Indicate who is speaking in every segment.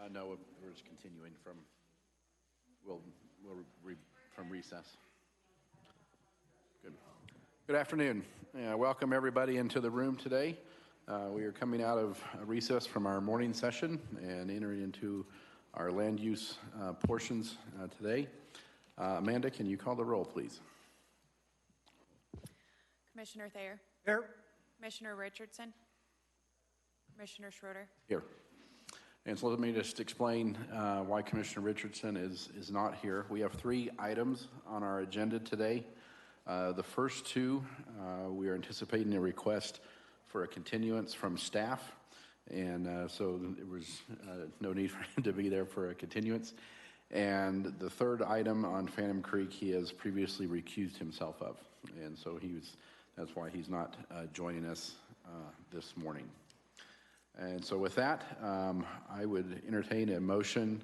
Speaker 1: No, we're just continuing from, from recess. Good. Good afternoon. Welcome everybody into the room today. We are coming out of a recess from our morning session and entering into our land use portions today. Amanda, can you call the roll, please?
Speaker 2: Commissioner Thayer.
Speaker 3: Here.
Speaker 2: Commissioner Richardson. Commissioner Schroeder.
Speaker 1: Here. And so let me just explain why Commissioner Richardson is not here. We have 3 items on our agenda today. The first 2, we are anticipating a request for a continuance from staff. And so there was no need for him to be there for a continuance. And the third item on Phantom Creek, he has previously recused himself of. And so that's why he's not joining us this morning. And so with that, I would entertain a motion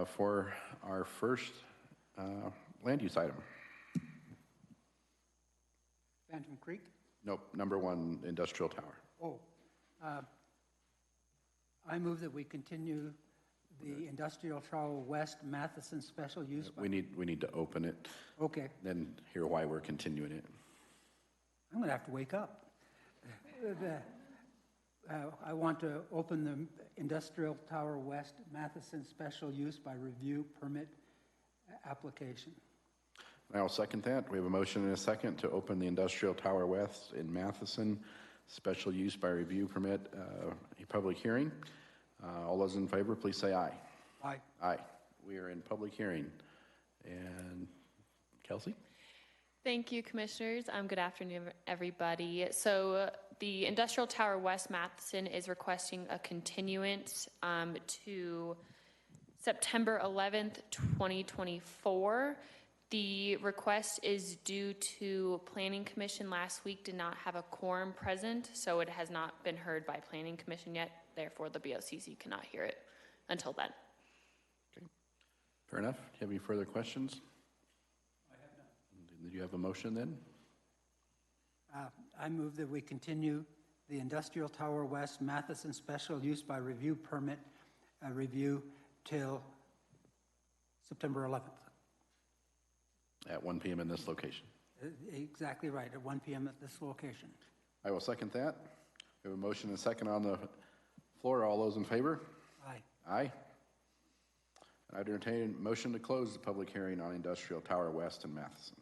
Speaker 1: for our first land use item.
Speaker 3: Phantom Creek?
Speaker 1: Nope, number 1, industrial tower.
Speaker 3: Oh, I move that we continue the industrial tower West Matheson special use.
Speaker 1: We need to open it.
Speaker 3: Okay.
Speaker 1: Then hear why we're continuing it.
Speaker 3: I'm going to have to wake up. I want to open the Industrial Tower West Matheson special use by review permit application.
Speaker 1: I'll second that. We have a motion and a second to open the Industrial Tower West in Matheson special use by review permit a public hearing. All those in favor, please say aye.
Speaker 3: Aye.
Speaker 1: Aye. We are in public hearing. And Kelsey?
Speaker 2: Thank you, Commissioners. Good afternoon, everybody. So the Industrial Tower West Matheson is requesting a continuance to September 11th, 2024. The request is due to Planning Commission last week did not have a quorum present, so it has not been heard by Planning Commission yet. Therefore, the BOCC cannot hear it until then.
Speaker 1: Okay. Fair enough. Do you have any further questions? Did you have a motion then?
Speaker 3: I move that we continue the Industrial Tower West Matheson special use by review permit review till September 11th.
Speaker 1: At 1 p.m. in this location.
Speaker 3: Exactly right, at 1 p.m. at this location.
Speaker 1: I will second that. We have a motion and a second on the floor. All those in favor?
Speaker 3: Aye.
Speaker 1: Aye. I'd entertain a motion to close the public hearing on Industrial Tower West in Matheson.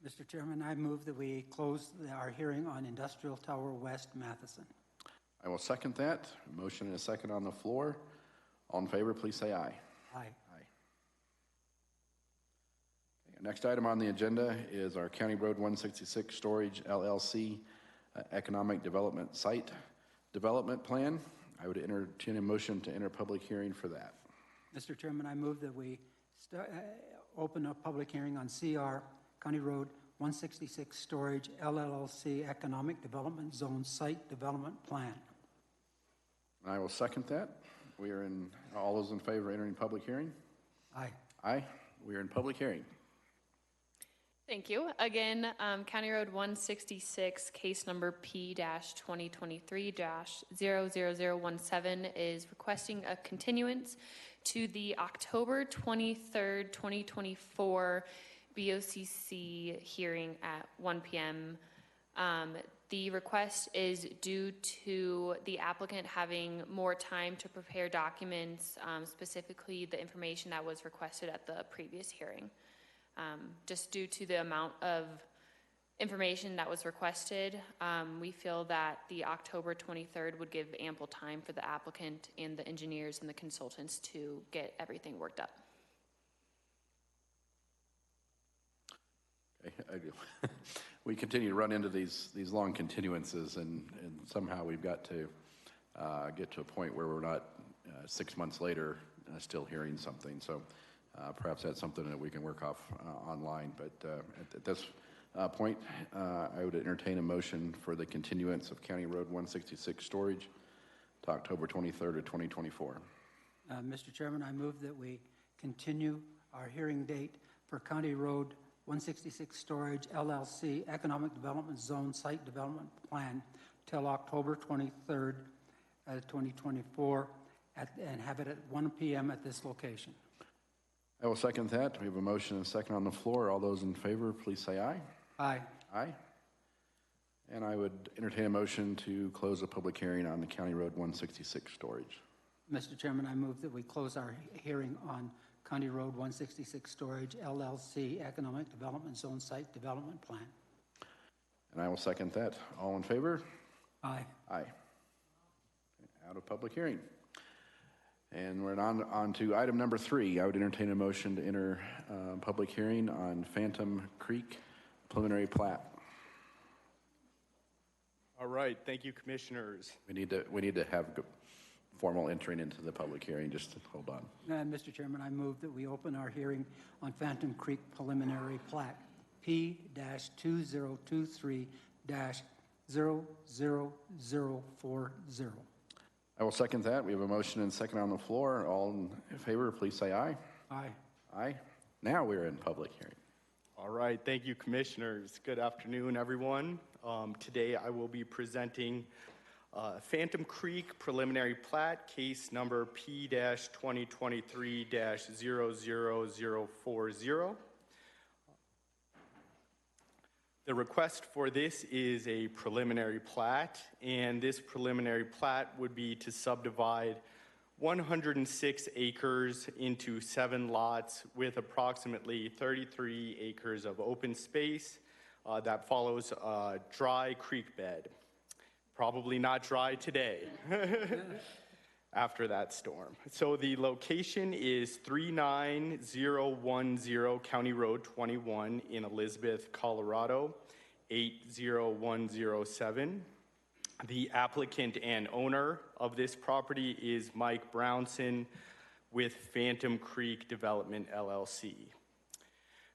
Speaker 3: Mr. Chairman, I move that we close our hearing on Industrial Tower West Matheson.
Speaker 1: I will second that. A motion and a second on the floor. All in favor, please say aye.
Speaker 3: Aye.
Speaker 1: Aye. Okay, next item on the agenda is our County Road 166 Storage LLC Economic Development Site Development Plan. I would entertain a motion to enter public hearing for that.
Speaker 3: Mr. Chairman, I move that we open a public hearing on CR County Road 166 Storage LLC Economic Development Zone Site Development Plan.
Speaker 1: I will second that. We are in, all those in favor of entering public hearing?
Speaker 3: Aye.
Speaker 1: Aye. We are in public hearing.
Speaker 2: Thank you. Again, County Road 166, case number P-2023-00017 is requesting a continuance to the October 23rd, 2024 BOCC hearing at 1 p.m. The request is due to the applicant having more time to prepare documents, specifically the information that was requested at the previous hearing. Just due to the amount of information that was requested, we feel that the October 23rd would give ample time for the applicant and the engineers and the consultants to get everything worked up.
Speaker 1: We continue to run into these long continuances, and somehow we've got to get to a point where we're not 6 months later still hearing something. So perhaps that's something that we can work off online. But at this point, I would entertain a motion for the continuance of County Road 166 storage to October 23rd of 2024.
Speaker 3: Mr. Chairman, I move that we continue our hearing date for County Road 166 Storage LLC Economic Development Zone Site Development Plan till October 23rd, 2024, and have it at 1 p.m. at this location.
Speaker 1: I will second that. We have a motion and a second on the floor. All those in favor, please say aye.
Speaker 3: Aye.
Speaker 1: Aye. And I would entertain a motion to close the public hearing on the County Road 166 storage.
Speaker 3: Mr. Chairman, I move that we close our hearing on County Road 166 Storage LLC Economic Development Zone Site Development Plan.
Speaker 1: And I will second that. All in favor?
Speaker 3: Aye.
Speaker 1: Aye. Out of public hearing. And we're on to item number 3. I would entertain a motion to enter public hearing on Phantom Creek preliminary plat.
Speaker 4: All right, thank you, commissioners.
Speaker 1: We need to have formal entering into the public hearing. Just hold on.
Speaker 3: Mr. Chairman, I move that we open our hearing on Phantom Creek preliminary plat P-2023-00040.
Speaker 1: I will second that. We have a motion and second on the floor. All in favor, please say aye.
Speaker 3: Aye.
Speaker 1: Aye. Now we're in public hearing.
Speaker 4: All right, thank you, commissioners. Good afternoon, everyone. Today I will be presenting Phantom Creek preliminary plat, case number P-2023-00040. The request for this is a preliminary plat, and this preliminary plat would be to subdivide 106 acres into 7 lots with approximately 33 acres of open space that follows a dry creek bed. Probably not dry today after that storm. So the location is 39010 County Road 21 in Elizabeth, Colorado, 80107. The applicant and owner of this property is Mike Brownson with Phantom Creek Development, LLC.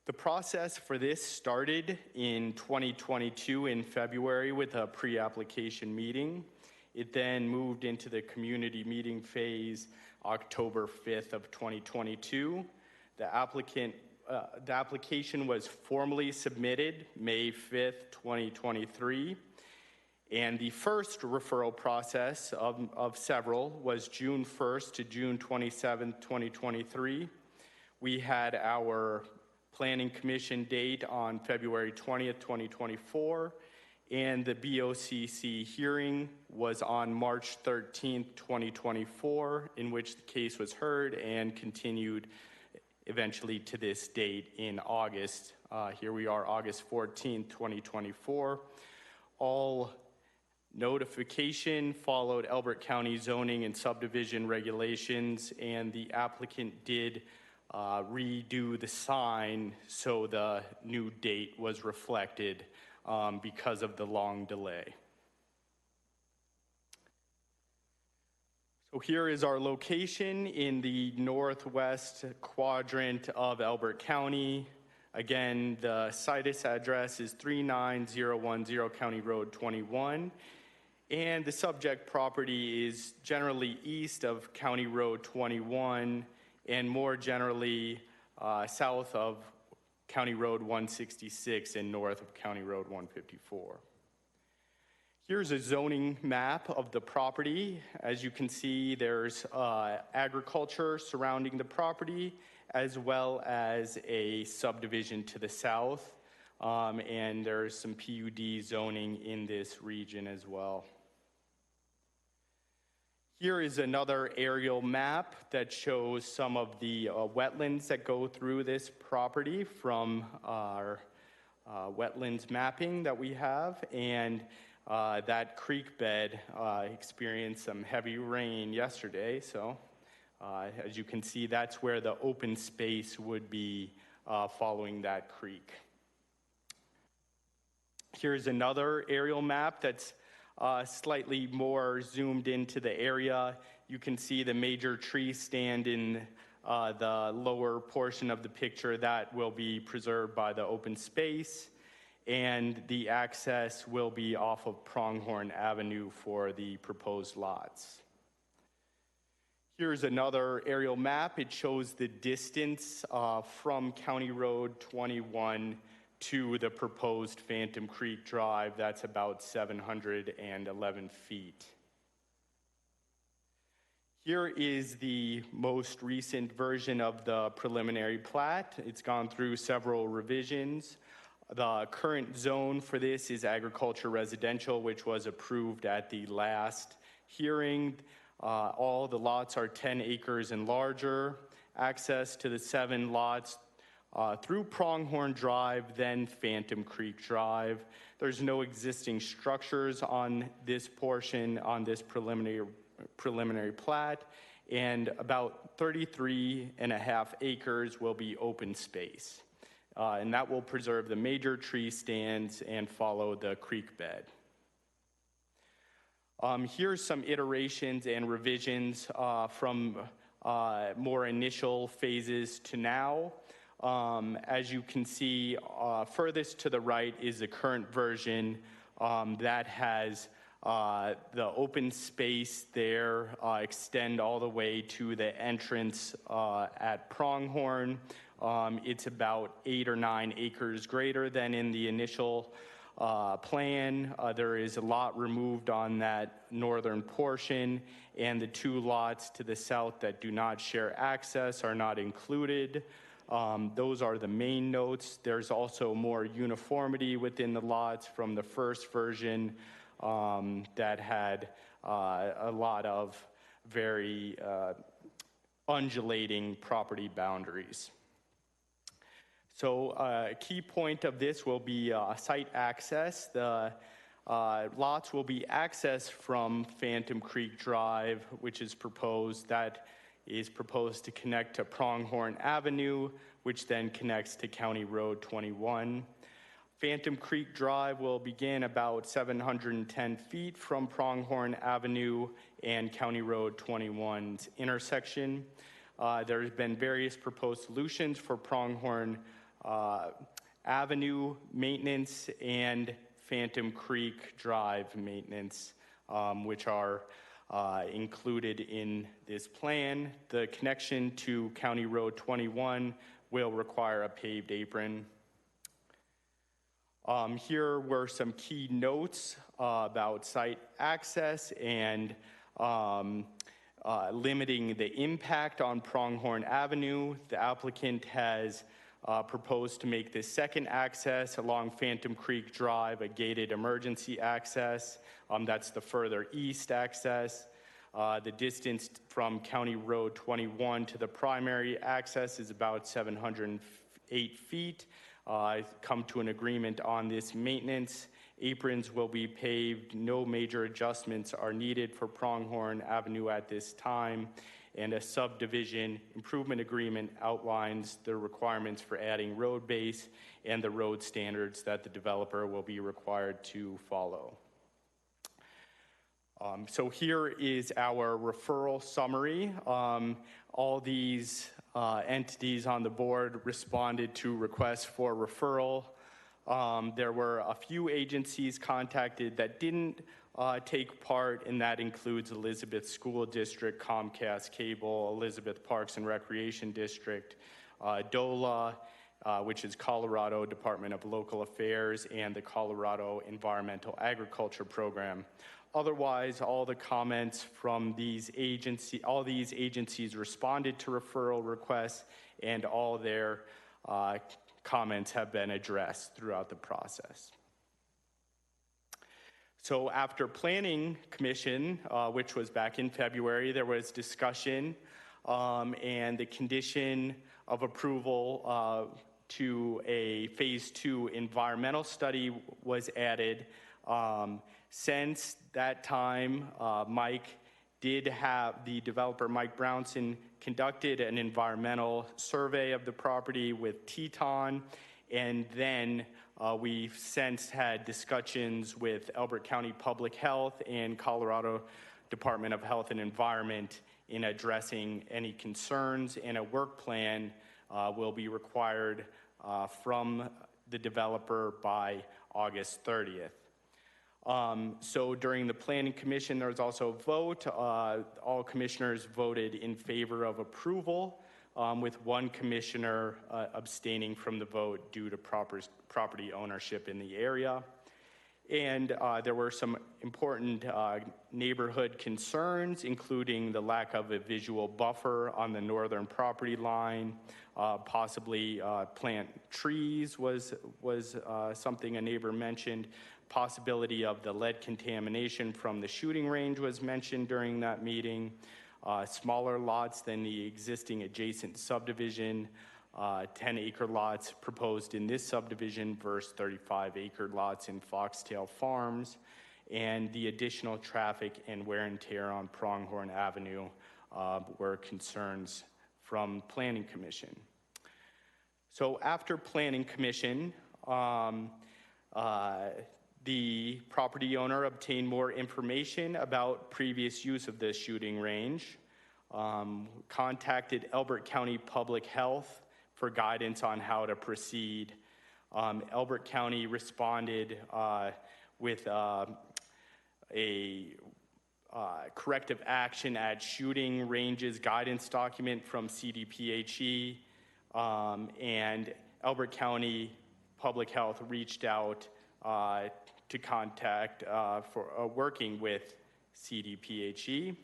Speaker 4: The process for this started in 2022 in February with a pre-application meeting. It then moved into the community meeting phase October 5th of 2022. The application was formally submitted May 5th, 2023. And the first referral process of several was June 1st to June 27th, 2023. We had our Planning Commission date on February 20th, 2024, and the BOCC hearing was on March 13th, 2024, in which the case was heard and continued eventually to this date in August. Here we are, August 14th, 2024. All notification followed Elbert County zoning and subdivision regulations, and the applicant did redo the sign so the new date was reflected because of the long delay. So here is our location in the northwest quadrant of Elbert County. Again, the situs address is 39010 County Road 21, and the subject property is generally east of County Road 21 and more generally south of County Road 166 and north of County Road 154. Here's a zoning map of the property. As you can see, there's agriculture surrounding the property, as well as a subdivision to the south, and there's some PUD zoning in this region as well. Here is another aerial map that shows some of the wetlands that go through this property from our wetlands mapping that we have, and that creek bed experienced some heavy rain yesterday, so as you can see, that's where the open space would be following that creek. Here's another aerial map that's slightly more zoomed into the area. You can see the major tree stand in the lower portion of the picture that will be preserved by the open space, and the access will be off of Pronghorn Avenue for the proposed lots. Here's another aerial map. It shows the distance from County Road 21 to the proposed Phantom Creek Drive. That's about 711 feet. Here is the most recent version of the preliminary plat. It's gone through several revisions. The current zone for this is agriculture residential, which was approved at the last hearing. All the lots are 10 acres and larger. Access to the 7 lots through Pronghorn Drive, then Phantom Creek Drive. There's no existing structures on this portion, on this preliminary plat, and about 33.5 acres will be open space. And that will preserve the major tree stands and follow the creek bed. Here's some iterations and revisions from more initial phases to now. As you can see, furthest to the right is the current version that has the open space there extend all the way to the entrance at Pronghorn. It's about 8 or 9 acres greater than in the initial plan. There is a lot removed on that northern portion, and the 2 lots to the south that do not share access are not included. Those are the main notes. There's also more uniformity within the lots from the first version that had a lot of very undulating property boundaries. So a key point of this will be site access. The lots will be accessed from Phantom Creek Drive, which is proposed. That is proposed to connect to Pronghorn Avenue, which then connects to County Road 21. Phantom Creek Drive will begin about 710 feet from Pronghorn Avenue and County Road 21's intersection. There's been various proposed solutions for Pronghorn Avenue maintenance and Phantom Creek Drive maintenance, which are included in this plan. The connection to County Road 21 will require a paved apron. Here were some key notes about site access and limiting the impact on Pronghorn Avenue. The applicant has proposed to make this second access along Phantom Creek Drive a gated emergency access. That's the further east access. The distance from County Road 21 to the primary access is about 708 feet. Come to an agreement on this maintenance. Aprons will be paved. No major adjustments are needed for Pronghorn Avenue at this time. And a subdivision improvement agreement outlines the requirements for adding road base and the road standards that the developer will be required to follow. So here is our referral summary. All these entities on the board responded to requests for referral. There were a few agencies contacted that didn't take part, and that includes Elizabeth School District, Comcast Cable, Elizabeth Parks and Recreation District, DOLA, which is Colorado Department of Local Affairs, and the Colorado Environmental Agriculture Program. Otherwise, all the comments from all these agencies responded to referral requests, and all their comments have been addressed throughout the process. So after Planning Commission, which was back in February, there was discussion and the condition of approval to a Phase 2 environmental study was added. Since that time, the developer Mike Brownson conducted an environmental survey of the property with Teton, and then we've since had discussions with Elbert County Public Health and Colorado Department of Health and Environment in addressing any concerns, and a work plan will be required from the developer by August 30th. So during the Planning Commission, there was also a vote. All commissioners voted in favor of approval, with one commissioner abstaining from the vote due to property ownership in the area. And there were some important neighborhood concerns, including the lack of a visual buffer on the northern property line, possibly plant trees was something a neighbor mentioned. Possibility of the lead contamination from the shooting range was mentioned during that meeting. Smaller lots than the existing adjacent subdivision, 10-acre lots proposed in this subdivision versus 35-acre lots in Foxtail Farms, and the additional traffic and wear and tear on Pronghorn Avenue were concerns from Planning Commission. So after Planning Commission, the property owner obtained more information about previous use of this shooting range, contacted Elbert County Public Health for guidance on how to proceed. Elbert County responded with a corrective action at shooting ranges guidance document from CDPHE, and Elbert County Public Health reached out to contact for working with CDPHE.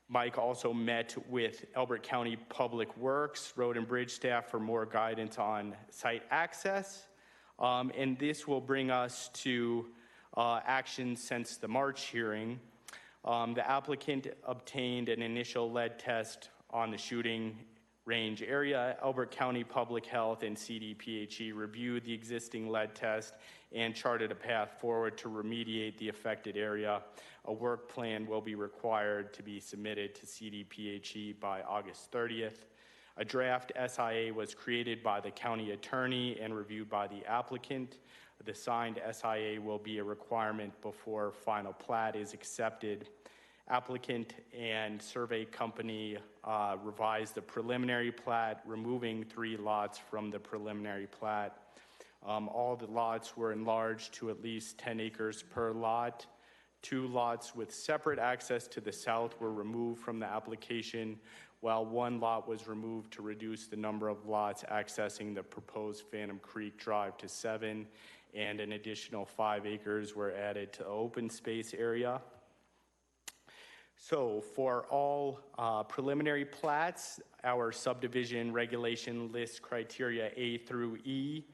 Speaker 4: Mike also met with Elbert County Public Works, Road and Bridge staff for more guidance on site access. And this will bring us to action since the March hearing. The applicant obtained an initial lead test on the shooting range area. Elbert County Public Health and CDPHE reviewed the existing lead test and charted a path forward to remediate the affected area. A work plan will be required to be submitted to CDPHE by August 30th. A draft SIA was created by the county attorney and reviewed by the applicant. The signed SIA will be a requirement before final plat is accepted. Applicant and survey company revised the preliminary plat, removing 3 lots from the preliminary plat. All the lots were enlarged to at least 10 acres per lot. 2 lots with separate access to the south were removed from the application, while 1 lot was removed to reduce the number of lots accessing the proposed Phantom Creek Drive to 7, and an additional 5 acres were added to the open space area. So for all preliminary plats, our subdivision regulation lists criteria A through E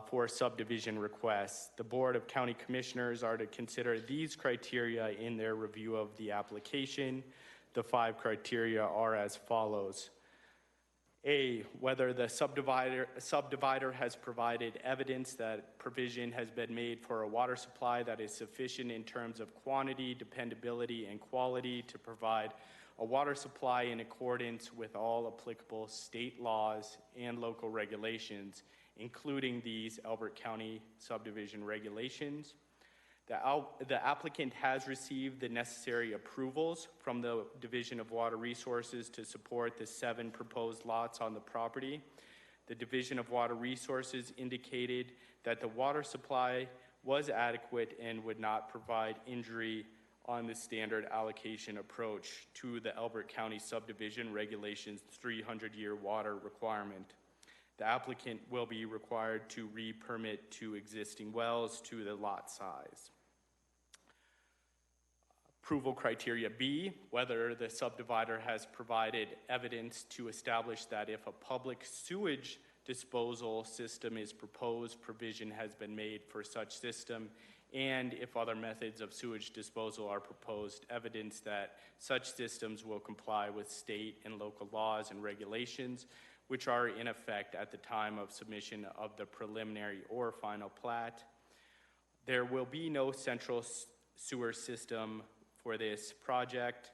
Speaker 4: for subdivision requests. The Board of County Commissioners are to consider these criteria in their review of the application. The 5 criteria are as follows. A, whether the subdivider has provided evidence that provision has been made for a water supply that is sufficient in terms of quantity, dependability, and quality to provide a water supply in accordance with all applicable state laws and local regulations, including these Elbert County subdivision regulations. The applicant has received the necessary approvals from the Division of Water Resources to support the 7 proposed lots on the property. The Division of Water Resources indicated that the water supply was adequate and would not provide injury on the standard allocation approach to the Elbert County subdivision regulations 300-year water requirement. The applicant will be required to re-permit 2 existing wells to the lot size. Approval criteria B, whether the subdivider has provided evidence to establish that if a public sewage disposal system is proposed, provision has been made for such system, and if other methods of sewage disposal are proposed, evidence that such systems will comply with state and local laws and regulations, which are in effect at the time of submission of the preliminary or final plat. There will be no central sewer system for this project.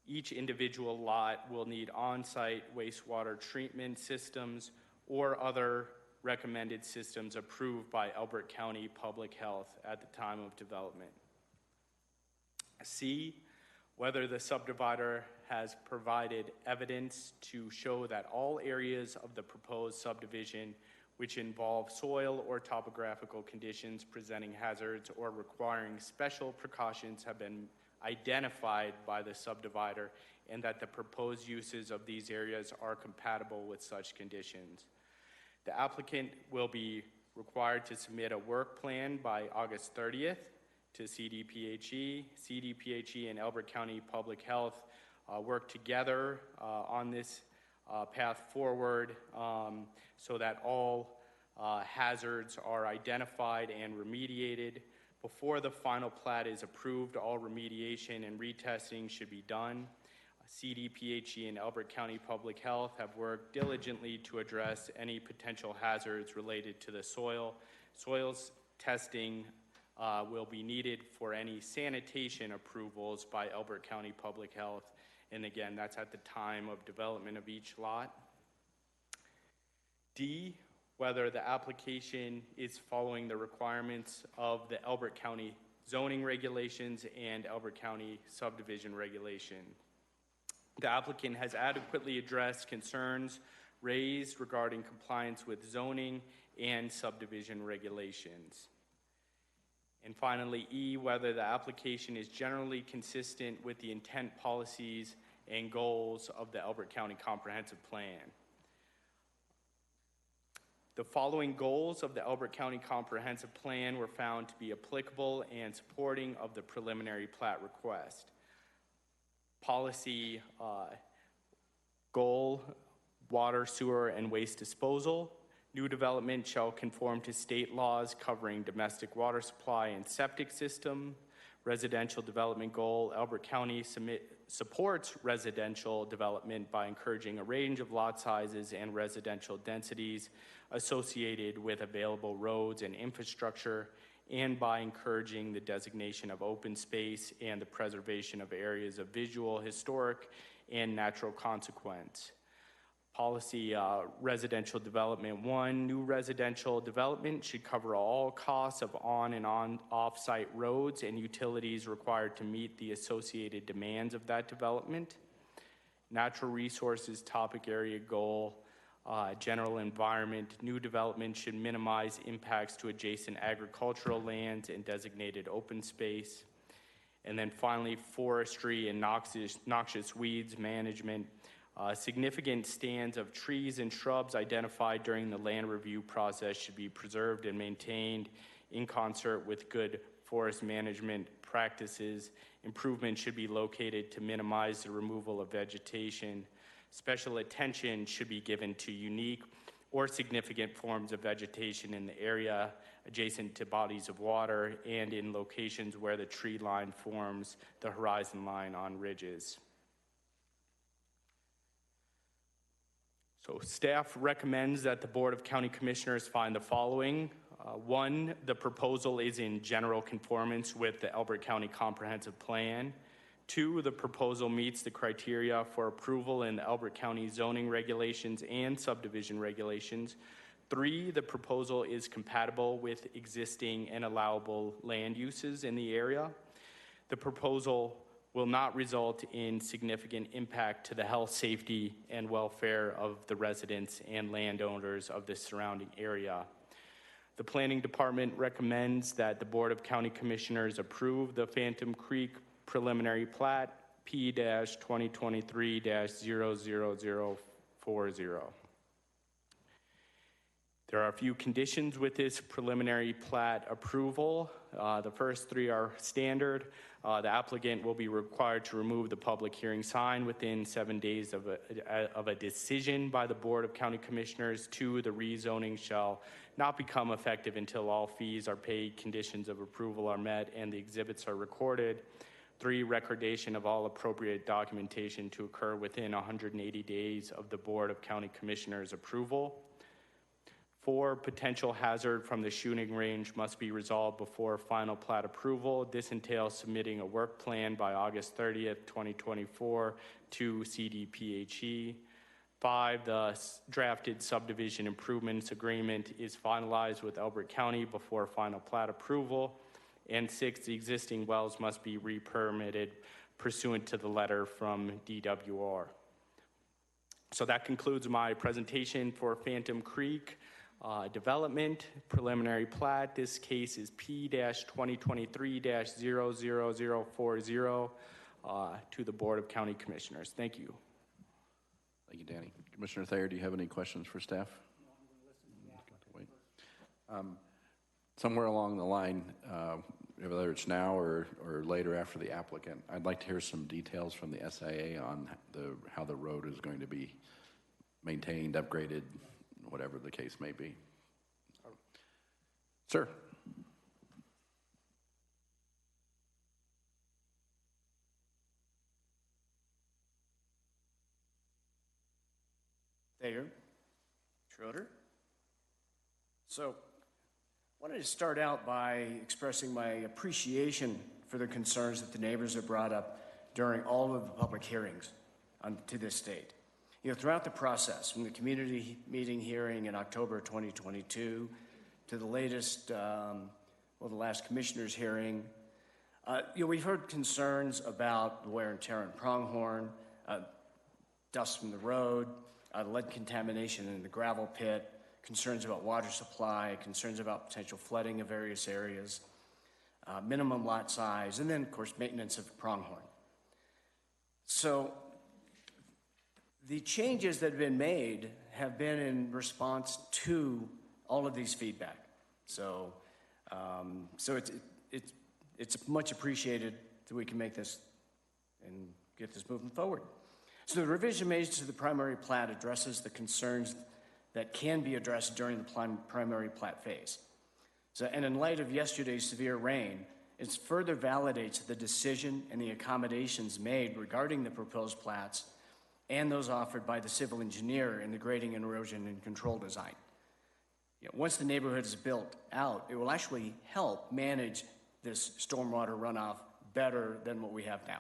Speaker 4: Each individual lot will need on-site wastewater treatment systems or other recommended systems approved by Elbert County Public Health at the time of development. C, whether the subdivider has provided evidence to show that all areas of the proposed subdivision which involve soil or topographical conditions presenting hazards or requiring special precautions have been identified by the subdivider, and that the proposed uses of these areas are compatible with such conditions. The applicant will be required to submit a work plan by August 30th to CDPHE. CDPHE and Elbert County Public Health work together on this path forward so that all hazards are identified and remediated. Before the final plat is approved, all remediation and retesting should be done. CDPHE and Elbert County Public Health have worked diligently to address any potential hazards related to the soil. Soils testing will be needed for any sanitation approvals by Elbert County Public Health. And again, that's at the time of development of each lot. D, whether the application is following the requirements of the Elbert County zoning regulations and Elbert County subdivision regulation. The applicant has adequately addressed concerns raised regarding compliance with zoning and subdivision regulations. And finally, E, whether the application is generally consistent with the intent, policies, and goals of the Elbert County Comprehensive Plan. The following goals of the Elbert County Comprehensive Plan were found to be applicable and supporting of the preliminary plat request. Policy goal, water, sewer, and waste disposal. New development shall conform to state laws covering domestic water supply and septic system. Residential development goal, Elbert County supports residential development by encouraging a range of lot sizes and residential densities associated with available roads and infrastructure, and by encouraging the designation of open space and the preservation of areas of visual, historic, and natural consequence. Policy residential development 1, new residential development should cover all costs of on and off-site roads and utilities required to meet the associated demands of that development. Natural resources topic area goal, general environment, new development should minimize impacts to adjacent agricultural lands and designated open space. And then finally, forestry and noxious weeds management. Significant stands of trees and shrubs identified during the land review process should be preserved and maintained in concert with good forest management practices. Improvement should be located to minimize the removal of vegetation. Special attention should be given to unique or significant forms of vegetation in the area adjacent to bodies of water and in locations where the tree line forms the horizon line on ridges. So staff recommends that the Board of County Commissioners find the following. 1, the proposal is in general conformance with the Elbert County Comprehensive Plan. 2, the proposal meets the criteria for approval in the Elbert County zoning regulations and subdivision regulations. 3, the proposal is compatible with existing and allowable land uses in the area. The proposal will not result in significant impact to the health, safety, and welfare of the residents and landowners of the surrounding area. The Planning Department recommends that the Board of County Commissioners approve the Phantom Creek preliminary plat P-2023-00040. There are a few conditions with this preliminary plat approval. The first 3 are standard. The applicant will be required to remove the public hearing sign within 7 days of a decision by the Board of County Commissioners. 2, the rezoning shall not become effective until all fees are paid, conditions of approval are met, and the exhibits are recorded. 3, recordation of all appropriate documentation to occur within 180 days of the Board of County Commissioners' approval. 4, potential hazard from the shooting range must be resolved before final plat approval. This entails submitting a work plan by August 30th, 2024 to CDPHE. 5, the drafted subdivision improvements agreement is finalized with Elbert County before final plat approval. And 6, the existing wells must be re-permitted pursuant to the letter from DWR. So that concludes my presentation for Phantom Creek development preliminary plat. This case is P-2023-00040 to the Board of County Commissioners. Thank you.
Speaker 1: Thank you, Danny. Commissioner Thayer, do you have any questions for staff? Wait. Somewhere along the line, whether it's now or later after the applicant, I'd like to hear some details from the SIA on how the road is going to be maintained, upgraded, whatever the case may be. Sir.
Speaker 5: Thayer, Schroeder. So, I wanted to start out by expressing my appreciation for the concerns that the neighbors have brought up during all of the public hearings to this date. You know, throughout the process, from the community meeting hearing in October 2022 to the latest, the last commissioner's hearing, we've heard concerns about the wear and tear on Pronghorn, dust from the road, lead contamination in the gravel pit, concerns about water supply, concerns about potential flooding of various areas, minimum lot size, and then, of course, maintenance of Pronghorn. So the changes that have been made have been in response to all of these feedback. So, it's much appreciated that we can make this and get this moving forward. So the revision made to the primary plat addresses the concerns that can be addressed during the primary plat phase. So, and in light of yesterday's severe rain, it further validates the decision and the accommodations made regarding the proposed plats and those offered by the civil engineer in the grading and erosion and control design. Once the neighborhood is built out, it will actually help manage this stormwater runoff better than what we have now.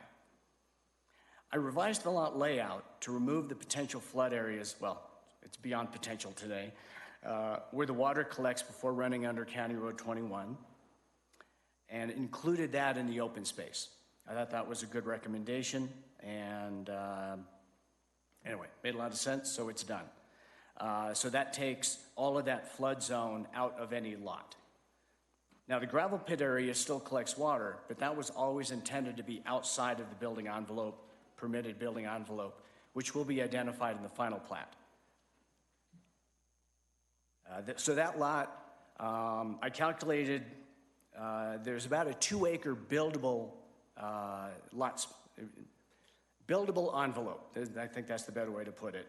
Speaker 5: I revised the lot layout to remove the potential flood areas, well, it's beyond potential today, where the water collects before running under County Road 21, and included that in the open space. I thought that was a good recommendation, and anyway, made a lot of sense, so it's done. So that takes all of that flood zone out of any lot. Now, the gravel pit area still collects water, but that was always intended to be outside of the building envelope, permitted building envelope, which will be identified in the final plat. So that lot, I calculated, there's about a 2-acre buildable buildable envelope. I think that's the better way to put it.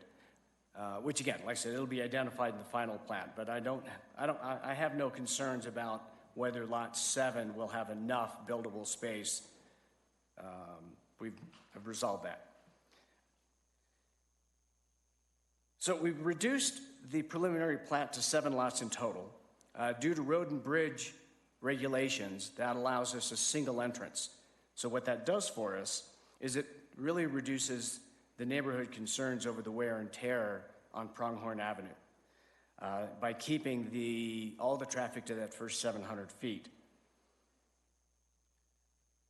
Speaker 5: Which again, like I said, it'll be identified in the final plat. But I have no concerns about whether lot 7 will have enough buildable space. We've resolved that. So we've reduced the preliminary plat to 7 lots in total. Due to road and bridge regulations, that allows us a single entrance. So what that does for us is it really reduces the neighborhood concerns over the wear and tear on Pronghorn Avenue by keeping all the traffic to that first 700 feet.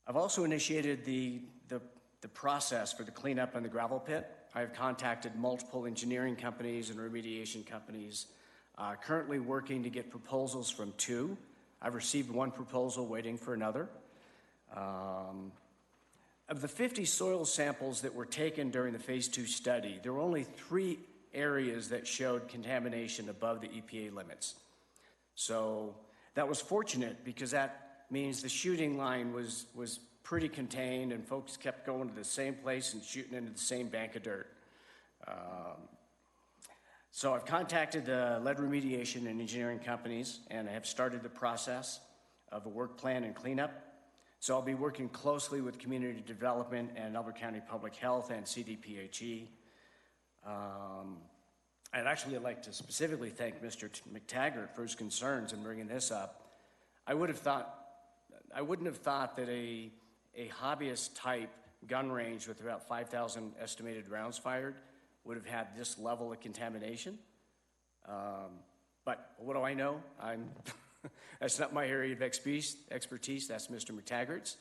Speaker 5: I've also initiated the process for the cleanup in the gravel pit. I've contacted multiple engineering companies and remediation companies, currently working to get proposals from 2. I've received 1 proposal, waiting for another. Of the 50 soil samples that were taken during the Phase 2 study, there were only 3 areas that showed contamination above the EPA limits. So that was fortunate because that means the shooting line was pretty contained and folks kept going to the same place and shooting into the same bank of dirt. So I've contacted the lead remediation and engineering companies, and I have started the process of a work plan and cleanup. So I'll be working closely with community development and Elbert County Public Health and CDPHE. I'd actually like to specifically thank Mr. McTaggart for his concerns in bringing this up. I wouldn't have thought that a hobbyist type gun range with about 5,000 estimated rounds fired would have had this level of contamination. But what do I know? That's not my area of expertise. That's Mr. McTaggart's.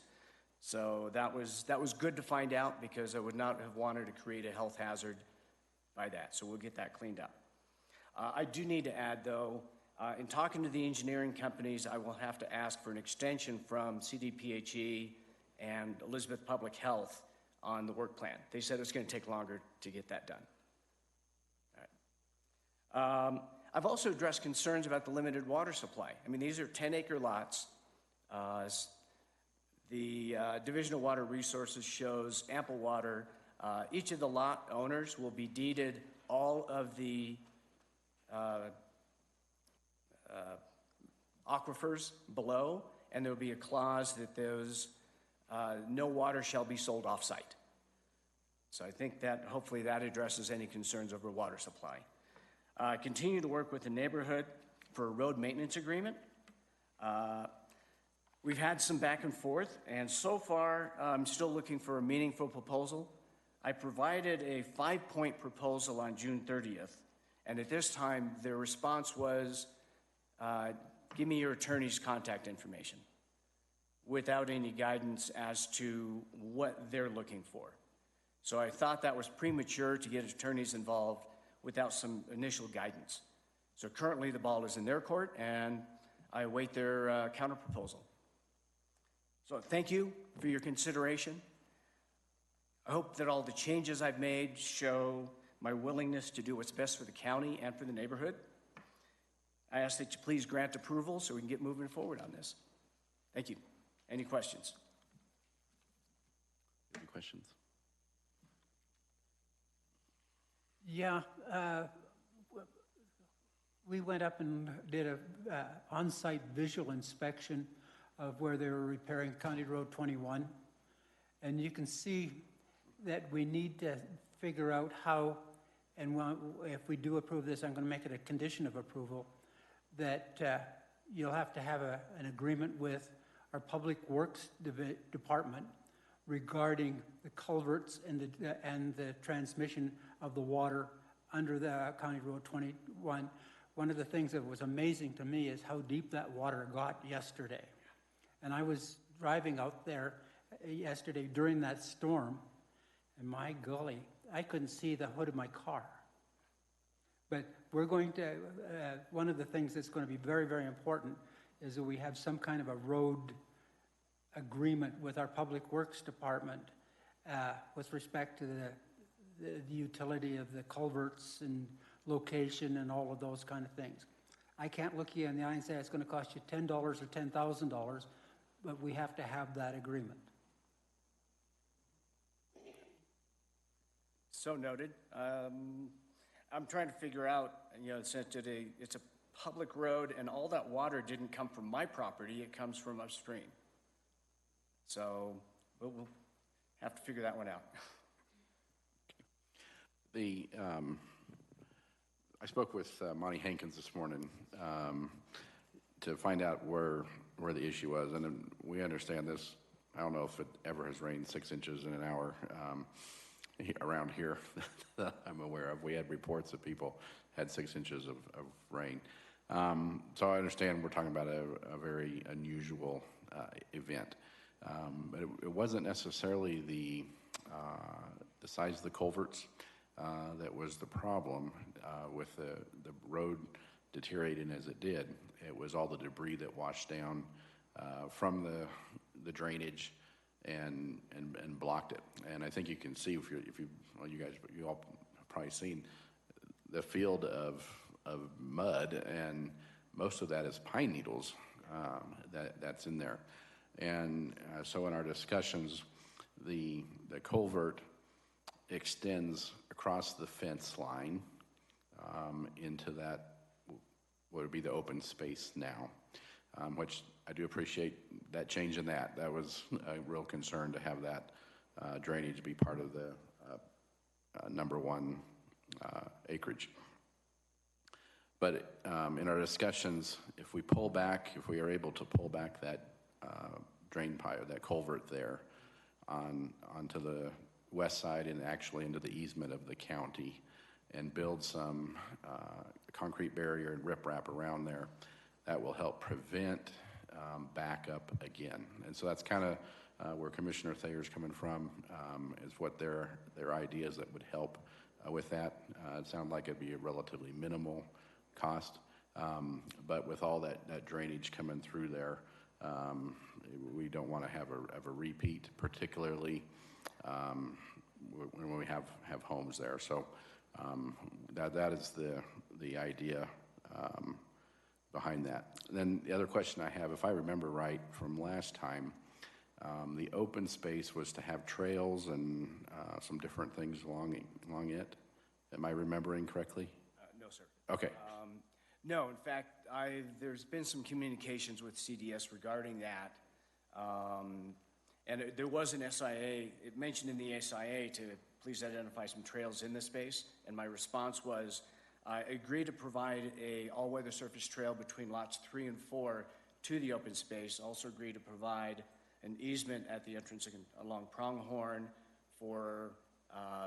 Speaker 5: So that was good to find out because I would not have wanted to create a health hazard by that. So we'll get that cleaned up. I do need to add, though, in talking to the engineering companies, I will have to ask for an extension from CDPHE and Elizabeth Public Health on the work plan. They said it's going to take longer to get that done. All right. I've also addressed concerns about the limited water supply. I mean, these are 10-acre lots. The Division of Water Resources shows ample water. Each of the lot owners will be deeded all of the aquifers below, and there will be a clause that those no water shall be sold off-site. So I think that hopefully that addresses any concerns over water supply. Continue to work with the neighborhood for a road maintenance agreement. We've had some back and forth, and so far I'm still looking for a meaningful proposal. I provided a 5-point proposal on June 30th, and at this time their response was, give me your attorney's contact information, without any guidance as to what they're looking for. So I thought that was premature to get attorneys involved without some initial guidance. So currently the ball is in their court, and I await their counterproposal. So thank you for your consideration. I hope that all the changes I've made show my willingness to do what's best for the county and for the neighborhood. I ask that you please grant approval so we can get moving forward on this. Thank you. Any questions?
Speaker 1: Any questions?
Speaker 3: Yeah, we went up and did a on-site visual inspection of where they were repairing County Road 21. And you can see that we need to figure out how, and if we do approve this, I'm going to make it a condition of approval, that you'll have to have an agreement with our Public Works Department regarding the culverts and the transmission of the water under the County Road 21. One of the things that was amazing to me is how deep that water got yesterday. And I was driving out there yesterday during that storm, and my golly, I couldn't see the hood of my car. But we're going to, one of the things that's going to be very, very important is that we have some kind of a road agreement with our Public Works Department with respect to the utility of the culverts and location and all of those kind of things. I can't look you in the eye and say it's going to cost you $10 or $10,000, but we have to have that agreement.
Speaker 5: So noted. I'm trying to figure out, since it's a public road and all that water didn't come from my property, it comes from upstream. So we'll have to figure that one out.
Speaker 1: I spoke with Monty Hankins this morning to find out where the issue was, and we understand this. I don't know if it ever has rained 6 inches in an hour around here that I'm aware of. We had reports that people had 6 inches of rain. So I understand we're talking about a very unusual event. But it wasn't necessarily the size of the culverts that was the problem with the road deteriorating as it did. It was all the debris that washed down from the drainage and blocked it. And I think you can see if you all have probably seen the field of mud, and most of that is pine needles that's in there. And so in our discussions, the culvert extends across the fence line into that, what would be the open space now, which I do appreciate that change in that. That was a real concern to have that drainage be part of the number one acreage. But in our discussions, if we are able to pull back that drain pipe, that culvert there onto the west side and actually into the easement of the county, and build some concrete barrier and riprap around there, that will help prevent backup again. And so that's kind of where Commissioner Thayer's coming from, is what their ideas that would help with that. It sounded like it'd be a relatively minimal cost, but with all that drainage coming through there, we don't want to have a repeat, particularly when we have homes there. So that is the idea behind that. Then the other question I have, if I remember right from last time, the open space was to have trails and some different things along it. Am I remembering correctly?
Speaker 5: No, sir.
Speaker 1: Okay.
Speaker 5: No, in fact, there's been some communications with CDS regarding that. And there was an SIA, it mentioned in the SIA to please identify some trails in the space. And my response was, I agree to provide a all-weather surface trail between lots 3 and 4 to the open space. Also agree to provide an easement at the entrance along Pronghorn for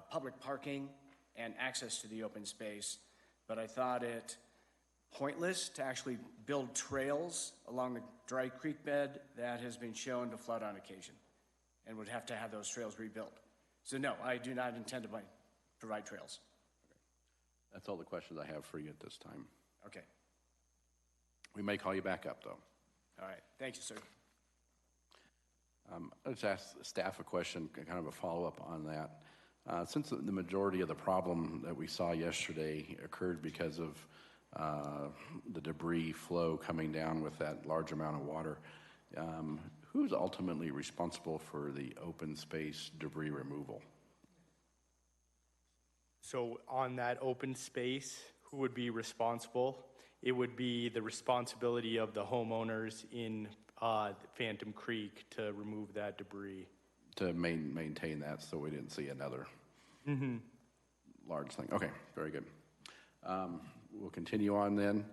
Speaker 5: public parking and access to the open space. But I thought it pointless to actually build trails along the dry creek bed that has been shown to flood on occasion and would have to have those trails rebuilt. So no, I do not intend to provide trails.
Speaker 1: That's all the questions I have for you at this time.
Speaker 5: Okay.
Speaker 1: We may call you back up, though.
Speaker 5: All right. Thank you, sir.
Speaker 1: Let's ask staff a question, kind of a follow-up on that. Since the majority of the problem that we saw yesterday occurred because of the debris flow coming down with that large amount of water, who's ultimately responsible for the open space debris removal?
Speaker 4: So on that open space, who would be responsible? It would be the responsibility of the homeowners in Phantom Creek to remove that debris.
Speaker 1: To maintain that so we didn't see another large thing. Okay, very good. We'll continue on then.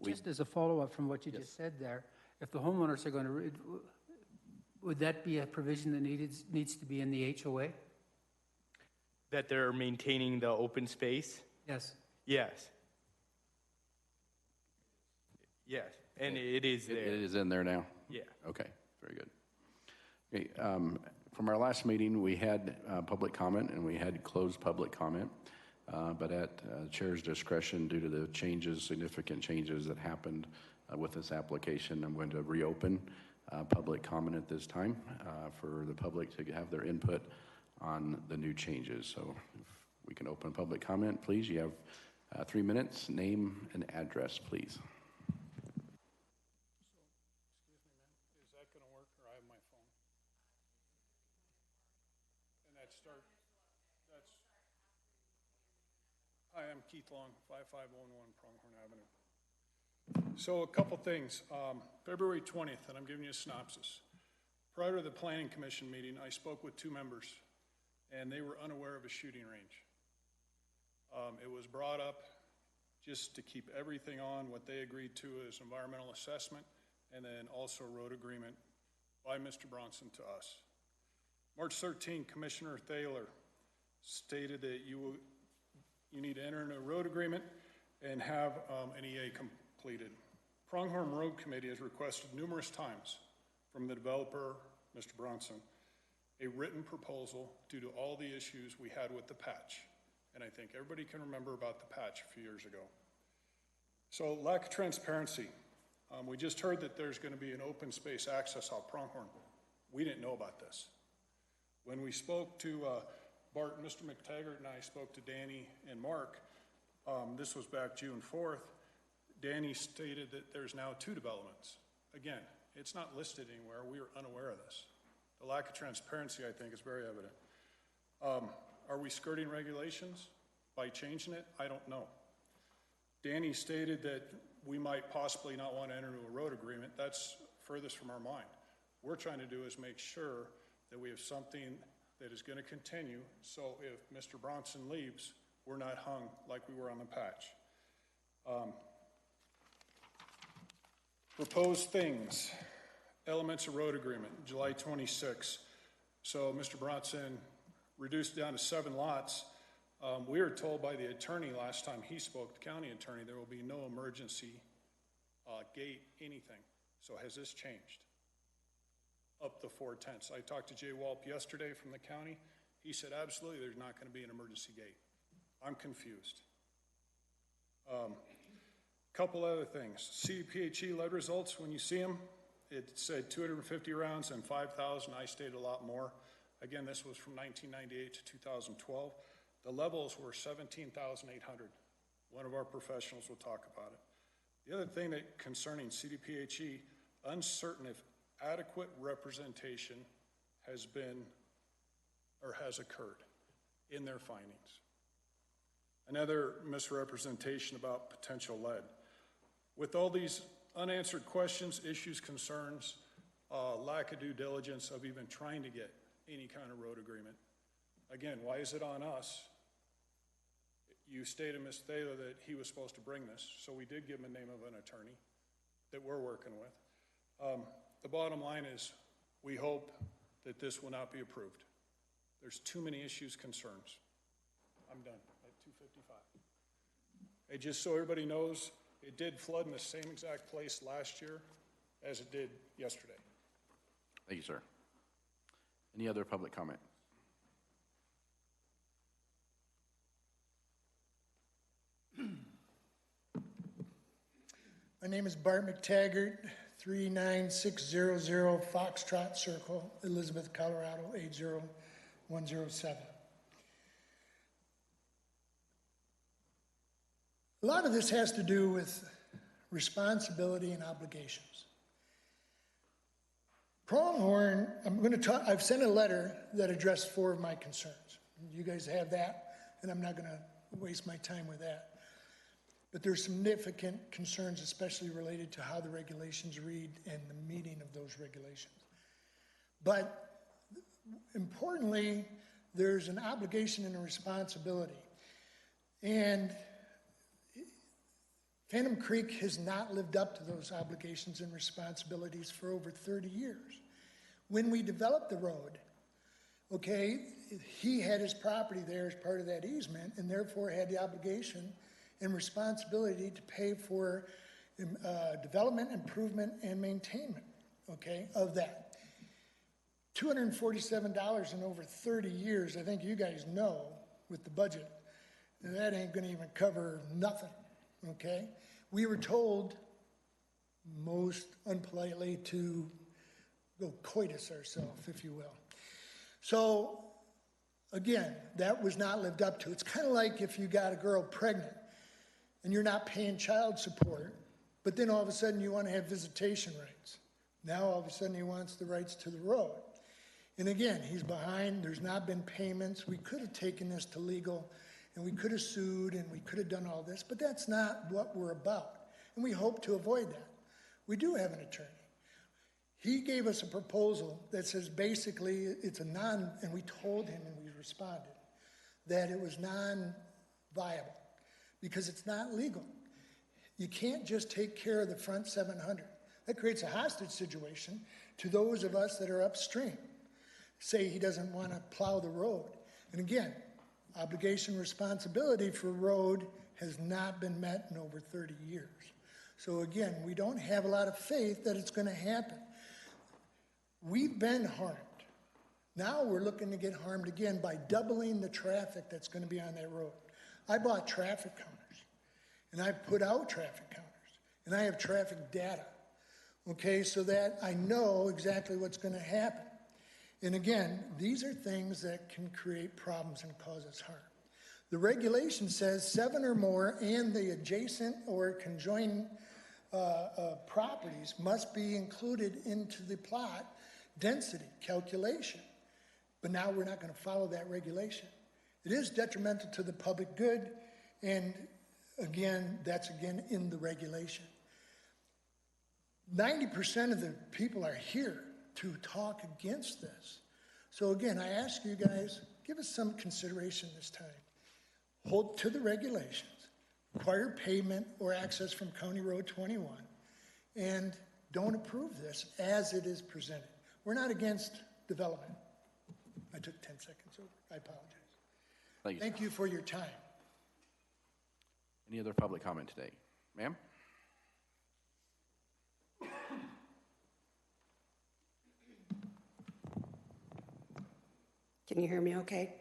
Speaker 3: Just as a follow-up from what you just said there, if the homeowners are going to, would that be a provision that needs to be in the HOA?
Speaker 4: That they're maintaining the open space?
Speaker 3: Yes.
Speaker 4: Yes. Yes, and it is there.
Speaker 1: It is in there now?
Speaker 4: Yeah.
Speaker 1: Okay, very good. Okay, from our last meeting, we had public comment and we had closed public comment, but at chair's discretion, due to the changes, significant changes that happened with this application, I'm going to reopen public comment at this time for the public to have their input on the new changes. So if we can open public comment, please. You have 3 minutes. Name and address, please.
Speaker 6: Hi, I'm Keith Long, 5511 Pronghorn Avenue. So a couple things. February 20th, and I'm giving you a synopsis. Prior to the Planning Commission meeting, I spoke with 2 members, and they were unaware of a shooting range. It was brought up just to keep everything on what they agreed to as environmental assessment, and then also road agreement by Mr. Bronson to us. March 13, Commissioner Thaler stated that you need to enter into a road agreement and have an EA completed. Pronghorn Road Committee has requested numerous times from the developer, Mr. Bronson, a written proposal due to all the issues we had with the patch. And I think everybody can remember about the patch a few years ago. So lack of transparency. We just heard that there's going to be an open space access off Pronghorn. We didn't know about this. When we spoke to Bart, Mr. McTaggart and I spoke to Danny and Mark, this was back June 4th, Danny stated that there's now 2 developments. Again, it's not listed anywhere. We were unaware of this. The lack of transparency, I think, is very evident. Are we skirting regulations by changing it? I don't know. Danny stated that we might possibly not want to enter into a road agreement. That's furthest from our mind. What we're trying to do is make sure that we have something that is going to continue, so if Mr. Bronson leaves, we're not hung like we were on the patch. Proposed things, elements of road agreement, July 26. So Mr. Bronson reduced down to 7 lots. We were told by the attorney last time he spoke, the county attorney, there will be no emergency gate, anything. So has this changed? Up to 4 tenths. I talked to Jay Walp yesterday from the county. He said, absolutely, there's not going to be an emergency gate. I'm confused. Couple other things. CPHE lead results, when you see them, it said 250 rounds and 5,000. I stated a lot more. Again, this was from 1998 to 2012. The levels were 17,800. One of our professionals will talk about it. The other thing that concerning CDPHE, uncertain if adequate representation has been or has occurred in their findings. Another misrepresentation about potential lead. With all these unanswered questions, issues, concerns, lack of due diligence of even trying to get any kind of road agreement. Again, why is it on us? You stated, Ms. Thaler, that he was supposed to bring this, so we did give him a name of an attorney that we're working with. The bottom line is we hope that this will not be approved. There's too many issues, concerns. I'm done at 2:55. Hey, just so everybody knows, it did flood in the same exact place last year as it did yesterday.
Speaker 1: Thank you, sir. Any other public comment?
Speaker 7: My name is Bart McTaggart, 39600 Foxtrot Circle, Elizabeth, Colorado, 80107. A lot of this has to do with responsibility and obligations. Pronghorn, I've sent a letter that addressed 4 of my concerns. You guys have that, and I'm not going to waste my time with that. But there's significant concerns, especially related to how the regulations read and the meaning of those regulations. But importantly, there's an obligation and a responsibility. And Phantom Creek has not lived up to those obligations and responsibilities for over 30 years. When we developed the road, okay, he had his property there as part of that easement and therefore had the obligation and responsibility to pay for development, improvement, and maintainment, okay, of that. $247 in over 30 years, I think you guys know with the budget, that ain't gonna even cover nothing, okay? We were told, most unpolitely, to go coitus ourselves, if you will. So, again, that was not lived up to. It's kind of like if you got a girl pregnant and you're not paying child support, but then all of a sudden you want to have visitation rights. Now all of a sudden he wants the rights to the road. And again, he's behind, there's not been payments. We could have taken this to legal and we could have sued and we could have done all this, but that's not what we're about. And we hope to avoid that. We do have an attorney. He gave us a proposal that says basically it's a and we told him and we responded that it was non-viable because it's not legal. You can't just take care of the front 700. That creates a hostage situation to those of us that are upstream. Say he doesn't want to plow the road. And again, obligation, responsibility for road has not been met in over 30 years. So again, we don't have a lot of faith that it's going to happen. We've been harmed. Now we're looking to get harmed again by doubling the traffic that's going to be on that road. I bought traffic counters, and I put out traffic counters, and I have traffic data, okay, so that I know exactly what's going to happen. And again, these are things that can create problems and cause us harm. The regulation says 7 or more and the adjacent or conjoined properties must be included into the plot density calculation. But now we're not going to follow that regulation. It is detrimental to the public good, and again, that's again in the regulation. 90% of the people are here to talk against this. So again, I ask you guys, give us some consideration this time. Hold to the regulations, require payment or access from County Road 21, and don't approve this as it is presented. We're not against development. I took 10 seconds over. I apologize. Thank you for your time.
Speaker 1: Any other public comment today? Ma'am?
Speaker 8: Can you hear me okay?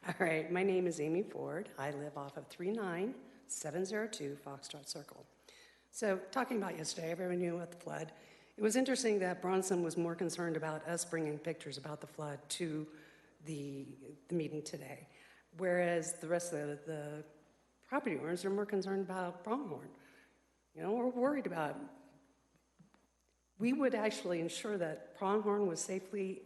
Speaker 8: All right, my name is Amy Ford. I live off of 39702 Foxtrot Circle. So talking about yesterday, everyone knew about the flood. It was interesting that Bronson was more concerned about us bringing pictures about the flood to the meeting today. Whereas the rest of the property owners are more concerned about pronghorn. You know, we're worried about, we would actually ensure that pronghorn was safely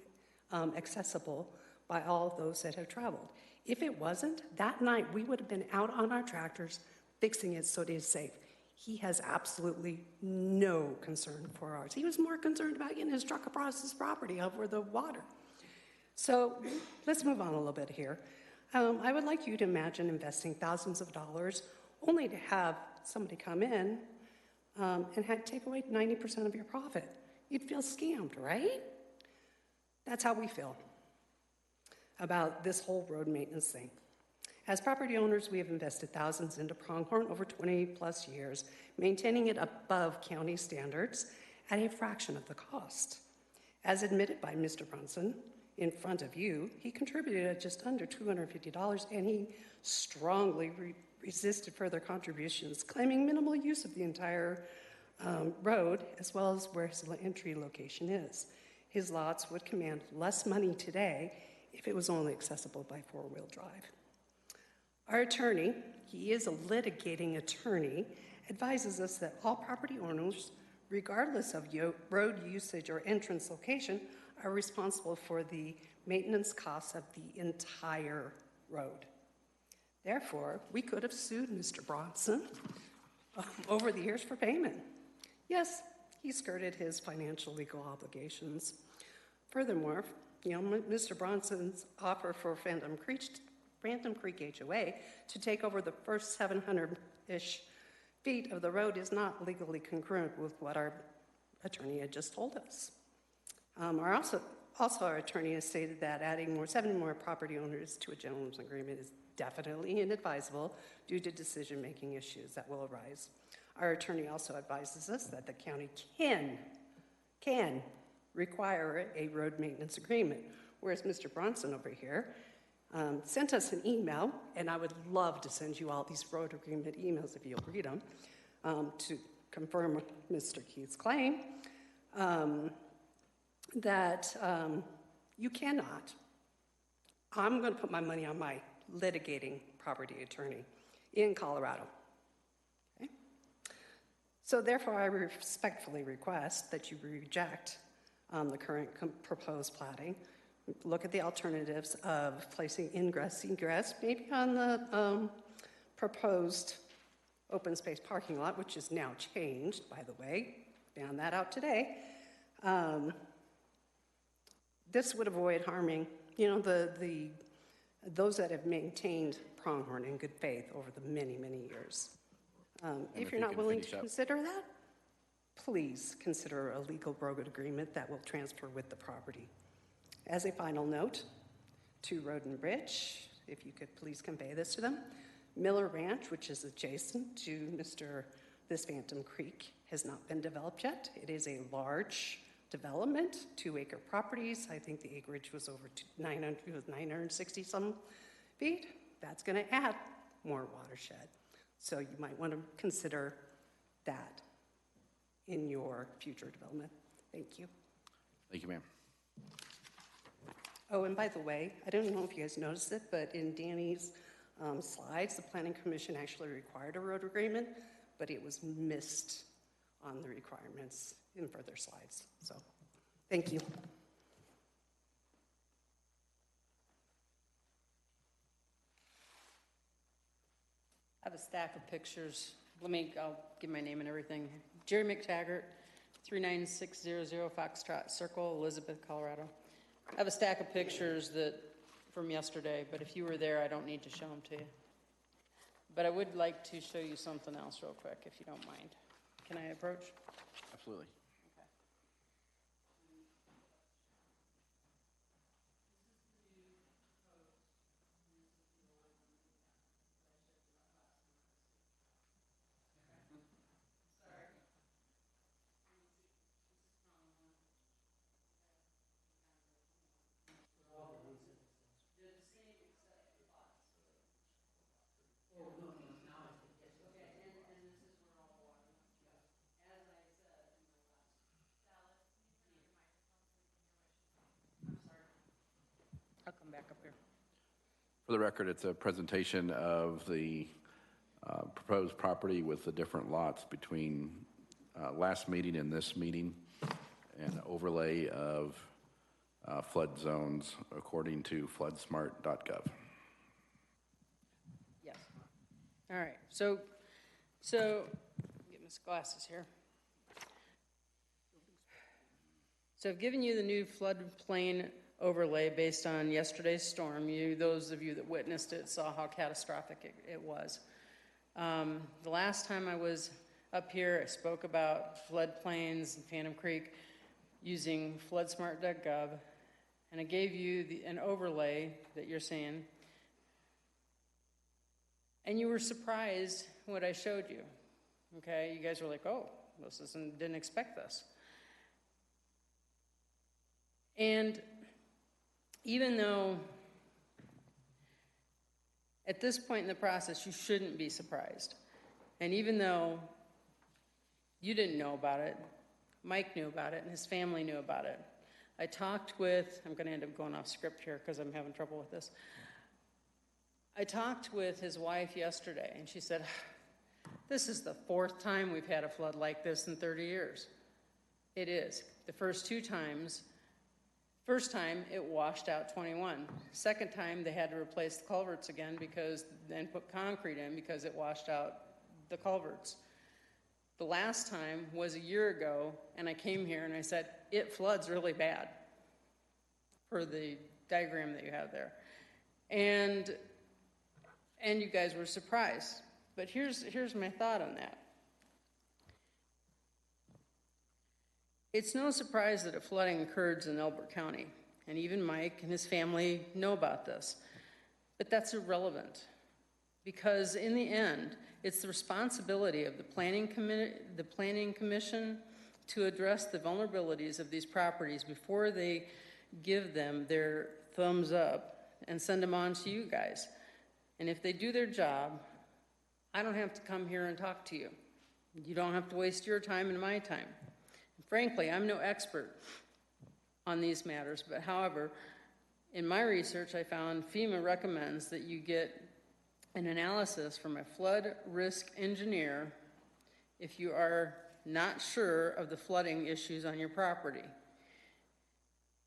Speaker 8: accessible by all of those that have traveled. If it wasn't, that night we would have been out on our tractors fixing it so it is safe. He has absolutely no concern for ours. He was more concerned about getting his truck across his property over the water. So let's move on a little bit here. I would like you to imagine investing thousands of dollars only to have somebody come in and take away 90% of your profit. You'd feel scammed, right? That's how we feel about this whole road maintenance thing. As property owners, we have invested thousands into pronghorn over 20 plus years, maintaining it above county standards at a fraction of the cost. As admitted by Mr. Brunson in front of you, he contributed at just under $250, and he strongly resisted further contributions, claiming minimal use of the entire road, as well as where his entry location is. His lots would command less money today if it was only accessible by four-wheel drive. Our attorney, he is a litigating attorney, advises us that all property owners, regardless of road usage or entrance location, are responsible for the maintenance costs of the entire road. Therefore, we could have sued Mr. Bronson over the years for payment. Yes, he skirted his financial legal obligations. Furthermore, Mr. Bronson's offer for Phantom Creek HOA to take over the first 700-ish feet of the road is not legally congruent with what our attorney had just told us. Our attorney has stated that adding 7 more property owners to a gentleman's agreement is definitely inadvisable due to decision-making issues that will arise. Our attorney also advises us that the county can require a road maintenance agreement, whereas Mr. Bronson over here sent us an email, and I would love to send you all these road agreement emails if you'll read them, to confirm Mr. Keith's claim, that you cannot. I'm going to put my money on my litigating property attorney in Colorado. Okay? So therefore, I respectfully request that you reject the current proposed plating. Look at the alternatives of placing ingress, egress, maybe on the proposed open space parking lot, which is now changed, by the way. Found that out today. This would avoid harming, those that have maintained pronghorn in good faith over the many, many years. If you're not willing to consider that, please consider a legal road agreement that will transfer with the property. As a final note, to Road and Bridge, if you could please convey this to them. Miller Ranch, which is adjacent to this Phantom Creek, has not been developed yet. It is a large development, 2-acre properties. I think the acreage was over 960 some feet. That's going to add more watershed. So you might want to consider that in your future development. Thank you.
Speaker 1: Thank you, ma'am.
Speaker 8: Oh, and by the way, I don't know if you guys noticed it, but in Danny's slides, the Planning Commission actually required a road agreement, but it was missed on the requirements in further slides. So, thank you.
Speaker 9: I have a stack of pictures. I'll give my name and everything. Jerry McTaggart, 39600 Foxtrot Circle, Elizabeth, Colorado. I have a stack of pictures from yesterday, but if you were there, I don't need to show them to you. But I would like to show you something else real quick, if you don't mind. Can I approach?
Speaker 1: Absolutely. For the record, it's a presentation of the proposed property with the different lots between last meeting and this meeting, and overlay of flood zones according to floodsmart.gov.
Speaker 9: Yes. All right, so, get my glasses here. So I've given you the new floodplain overlay based on yesterday's storm. Those of you that witnessed it saw how catastrophic it was. The last time I was up here, I spoke about floodplains and Phantom Creek using floodsmart.gov, and I gave you an overlay that you're seeing, and you were surprised what I showed you. Okay, you guys were like, "Oh, didn't expect this." And even though at this point in the process you shouldn't be surprised, and even though you didn't know about it, Mike knew about it and his family knew about it. I talked with, I'm going to end up going off script here because I'm having trouble with this. I talked with his wife yesterday, and she said, "This is the 4th time we've had a flood like this in 30 years. It is. The first time it washed out 21. Second time they had to replace the culverts again and put concrete in because it washed out the culverts. The last time was a year ago, and I came here and I said, it floods really bad for the diagram that you have there. And you guys were surprised. But here's my thought on that. It's no surprise that a flooding occurs in Elbert County, and even Mike and his family know about this. But that's irrelevant, because in the end, it's the responsibility of the Planning Commission to address the vulnerabilities of these properties before they give them their thumbs up and send them on to you guys. And if they do their job, I don't have to come here and talk to you. You don't have to waste your time and my time. Frankly, I'm no expert on these matters, but however, in my research, I found FEMA recommends that you get an analysis from a flood risk engineer if you are not sure of the flooding issues on your property.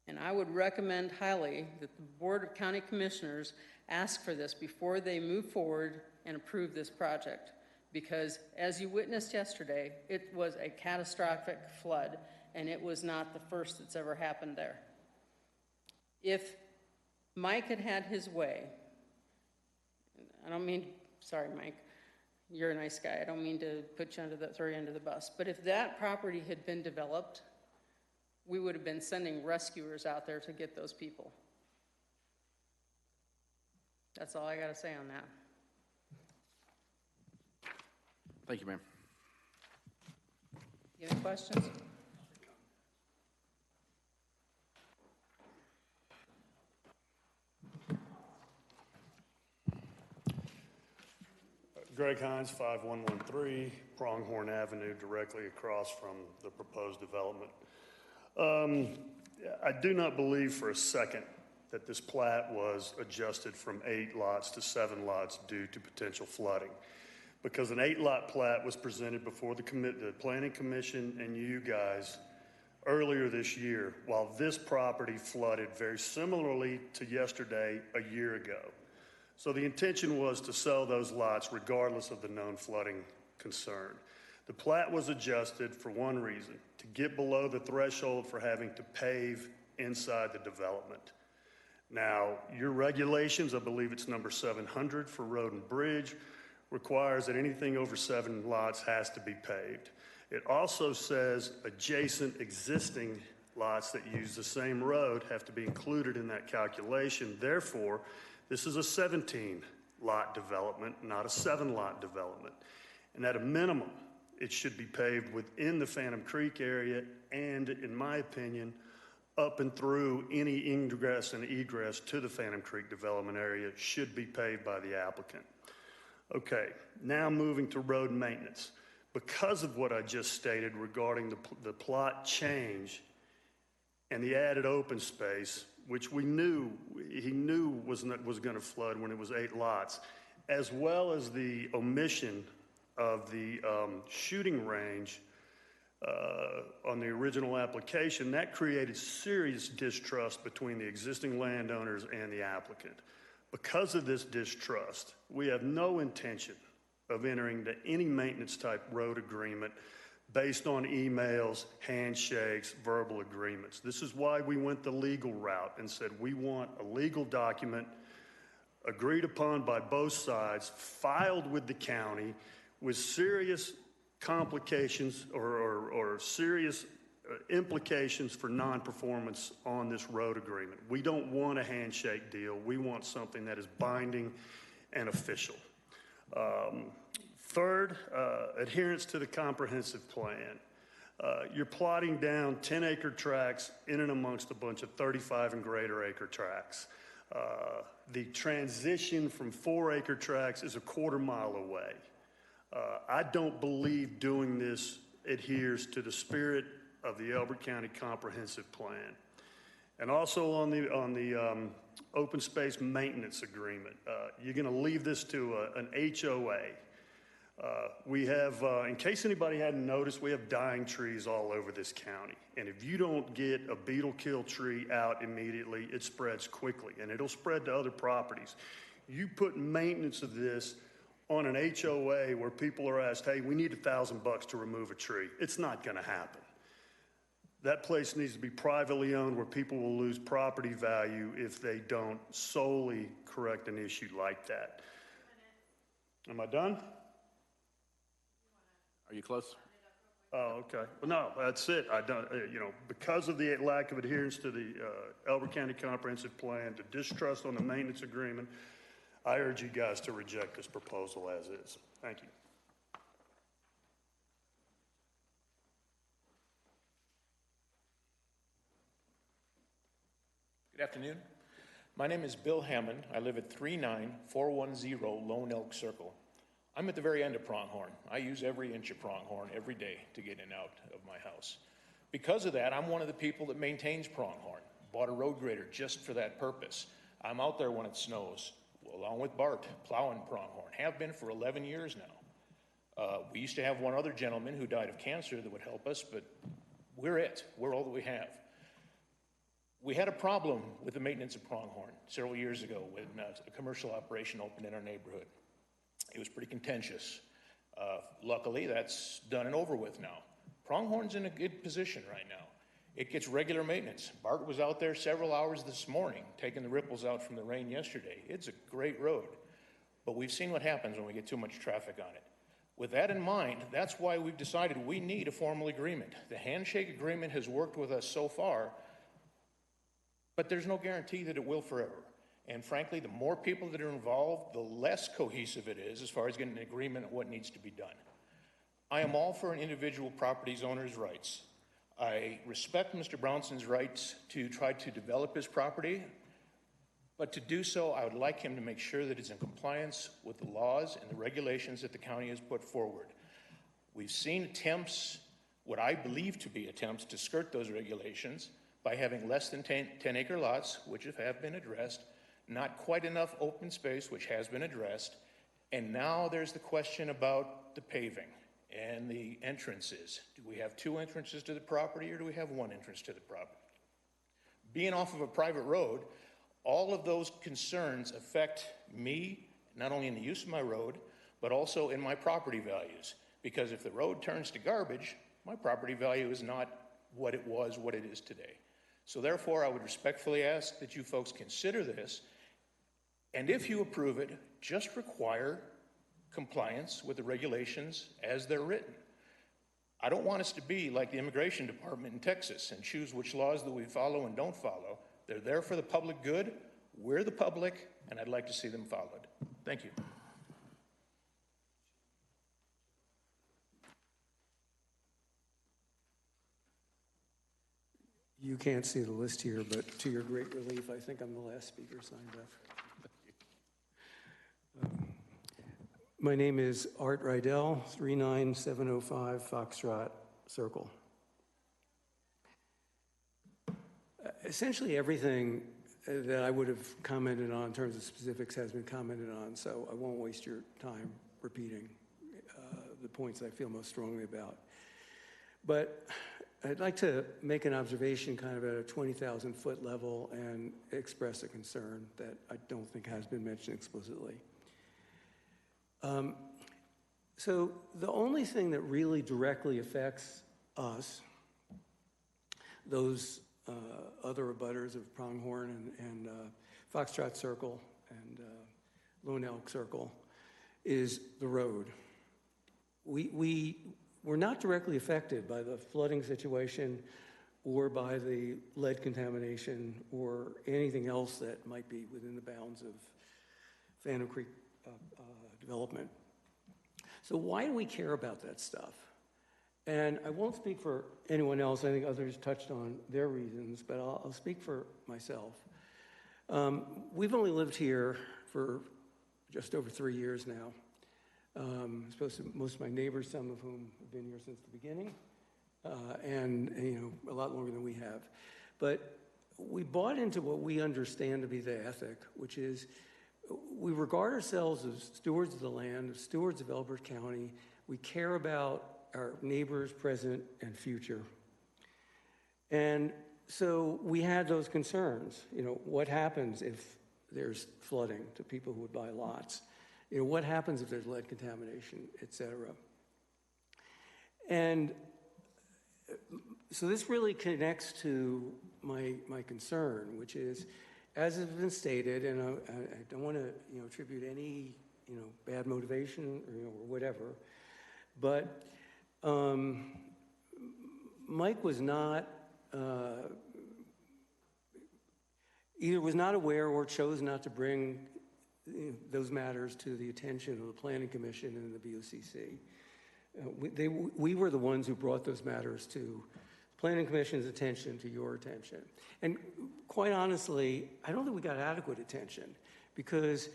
Speaker 9: And I would recommend highly that the Board of County Commissioners ask for this before they move forward and approve this project. Because as you witnessed yesterday, it was a catastrophic flood, and it was not the first that's ever happened there. If Mike had had his way, sorry, Mike, you're a nice guy. I don't mean to throw you under the bus. But if that property had been developed, we would have been sending rescuers out there to get those people. That's all I got to say on that.
Speaker 1: Thank you, ma'am.
Speaker 9: You have any questions?
Speaker 10: Greg Hines, 5113 Pronghorn Avenue, directly across from the proposed development. I do not believe for a second that this plat was adjusted from 8 lots to 7 lots due to potential flooding, because an 8-lot plat was presented before the Planning Commission and you guys earlier this year, while this property flooded very similarly to yesterday a year ago. So the intention was to sell those lots regardless of the known flooding concern. The plat was adjusted for one reason, to get below the threshold for having to pave inside the development. Now, your regulations, I believe it's number 700 for road and bridge, requires that anything over 7 lots has to be paved. It also says adjacent existing lots that use the same road have to be included in that calculation. Therefore, this is a 17-lot development, not a 7-lot development. And at a minimum, it should be paved within the Phantom Creek area and, in my opinion, up and through any ingress and egress to the Phantom Creek development area should be paved by the applicant. Okay, now moving to road maintenance. Because of what I just stated regarding the plot change, and the added open space, which he knew was going to flood when it was 8 lots, as well as the omission of the shooting range on the original application, that created serious distrust between the existing landowners and the applicant. Because of this distrust, we have no intention of entering into any maintenance type road agreement based on emails, handshakes, verbal agreements. This is why we went the legal route and said we want a legal document agreed upon by both sides, filed with the county, with serious complications or serious implications for non-performance on this road agreement. We don't want a handshake deal. We want something that is binding and official. Third, adherence to the comprehensive plan. You're plotting down 10-acre tracts in and amongst a bunch of 35 and greater acre tracts. The transition from 4-acre tracts is a quarter-mile away. I don't believe doing this adheres to the spirit of the Elbert County Comprehensive Plan. And also on the open space maintenance agreement, you're going to leave this to an HOA. We have, in case anybody hadn't noticed, we have dying trees all over this county. And if you don't get a beetle kill tree out immediately, it spreads quickly and it'll spread to other properties. You put maintenance of this on an HOA where people are asked, hey, we need $1,000 to remove a tree. It's not going to happen. That place needs to be privately owned where people will lose property value if they don't solely correct an issue like that. Am I done?
Speaker 1: Are you close?
Speaker 10: Oh, okay. Well, no, that's it. I don't, because of the lack of adherence to the Elbert County Comprehensive Plan, the distrust on the maintenance agreement, I urge you guys to reject this proposal as is. Thank you.
Speaker 11: Good afternoon. My name is Bill Hammond. I live at 39410 Lone Elk Circle. I'm at the very end of Pronghorn. I use every inch of Pronghorn every day to get in and out of my house. Because of that, I'm one of the people that maintains Pronghorn. Bought a road grader just for that purpose. I'm out there when it snows, along with Bart, plowing Pronghorn. Have been for 11 years now. We used to have one other gentleman who died of cancer that would help us, but we're it. We're all that we have. We had a problem with the maintenance of Pronghorn several years ago when a commercial operation opened in our neighborhood. It was pretty contentious. Luckily, that's done and over with now. Pronghorn's in a good position right now. It gets regular maintenance. Bart was out there several hours this morning taking the ripples out from the rain yesterday. It's a great road, but we've seen what happens when we get too much traffic on it. With that in mind, that's why we've decided we need a formal agreement. The handshake agreement has worked with us so far, but there's no guarantee that it will forever. And frankly, the more people that are involved, the less cohesive it is as far as getting an agreement on what needs to be done. I am all for an individual property owner's rights. I respect Mr. Brownson's rights to try to develop his property, but to do so, I would like him to make sure that it's in compliance with the laws and the regulations that the county has put forward. We've seen attempts, what I believe to be attempts, to skirt those regulations by having less than 10-acre lots, which have been addressed, not quite enough open space, which has been addressed, and now there's the question about the paving and the entrances. Do we have 2 entrances to the property or do we have 1 entrance to the property? Being off of a private road, all of those concerns affect me, not only in the use of my road, but also in my property values. Because if the road turns to garbage, my property value is not what it was, what it is today. So therefore, I would respectfully ask that you folks consider this, and if you approve it, just require compliance with the regulations as they're written. I don't want us to be like the immigration department in Texas and choose which laws that we follow and don't follow. They're there for the public good. We're the public, and I'd like to see them followed. Thank you.
Speaker 12: You can't see the list here, but to your great relief, I think I'm the last speaker signed up. My name is Art Rydell, 39705 Foxtrot Circle. Essentially everything that I would have commented on in terms of specifics has been commented on, so I won't waste your time repeating the points I feel most strongly about. But I'd like to make an observation kind of at a 20,000-foot level and express a concern that I don't think has been mentioned explicitly. So the only thing that really directly affects us, those other abutters of Pronghorn and Foxtrot Circle and Lone Elk Circle, is the road. We're not directly affected by the flooding situation or by the lead contamination or anything else that might be within the bounds of Phantom Creek development. So why do we care about that stuff? And I won't speak for anyone else. I think others touched on their reasons, but I'll speak for myself. We've only lived here for just over 3 years now. Most of my neighbors, some of whom have been here since the beginning, and a lot longer than we have. But we bought into what we understand to be the ethic, which is we regard ourselves as stewards of the land, stewards of Elbert County. We care about our neighbors, present and future. And so we had those concerns. What happens if there's flooding to people who would buy lots? What happens if there's lead contamination, et cetera? And so this really connects to my concern, which is, as has been stated, and I don't want to attribute any bad motivation or whatever, but Mike was not either was not aware or chose not to bring those matters to the attention of the Planning Commission and the BOCC. We were the ones who brought those matters to the Planning Commission's attention, to your attention. And quite honestly, I don't think we got adequate attention because,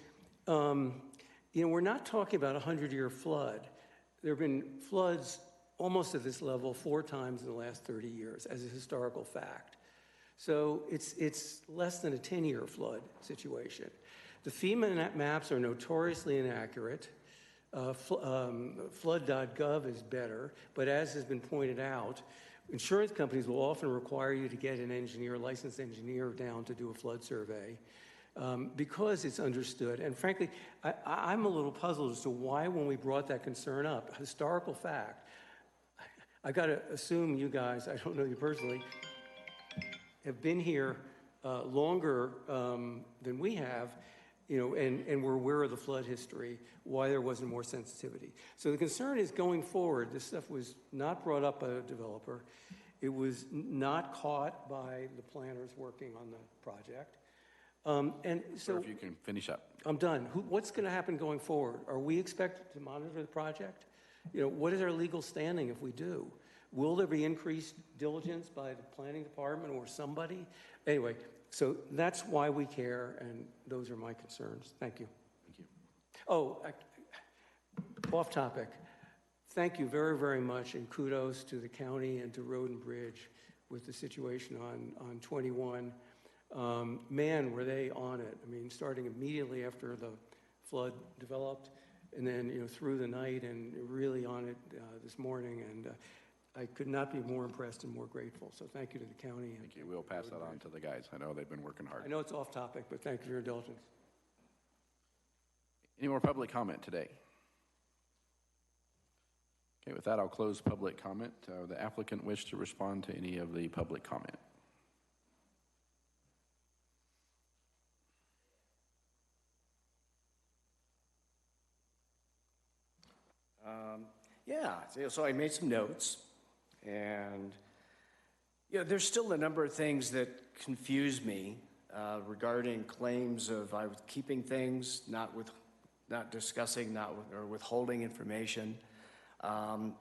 Speaker 12: we're not talking about a 100-year flood. There have been floods almost at this level 4 times in the last 30 years as a historical fact. So it's less than a 10-year flood situation. The FEMA maps are notoriously inaccurate. Flood.gov is better, but as has been pointed out, insurance companies will often require you to get an engineer, a licensed engineer down to do a flood survey because it's understood. And frankly, I'm a little puzzled as to why when we brought that concern up, historical fact, I've got to assume you guys, I don't know you personally, have been here longer than we have, and we're aware of the flood history, why there wasn't more sensitivity. So the concern is going forward, this stuff was not brought up by a developer. It was not caught by the planners working on the project. And so
Speaker 1: if you can finish up.
Speaker 12: I'm done. What's going to happen going forward? Are we expected to monitor the project? What is our legal standing if we do? Will there be increased diligence by the planning department or somebody? Anyway, so that's why we care, and those are my concerns. Thank you.
Speaker 1: Thank you.
Speaker 12: Oh, off topic. Thank you very, very much, and kudos to the county and to Road and Bridge with the situation on 21. Man, were they on it. I mean, starting immediately after the flood developed, and then through the night, and really on it this morning. And I could not be more impressed and more grateful. So thank you to the county.
Speaker 1: Thank you. We'll pass that on to the guys. I know they've been working hard.
Speaker 12: I know it's off topic, but thank you for your indulgence.
Speaker 1: Any more public comment today? Okay, with that, I'll close public comment. The applicant wish to respond to any of the public comment.
Speaker 5: So I made some notes, and there's still a number of things that confuse me regarding claims of I was keeping things, not discussing, or withholding information, and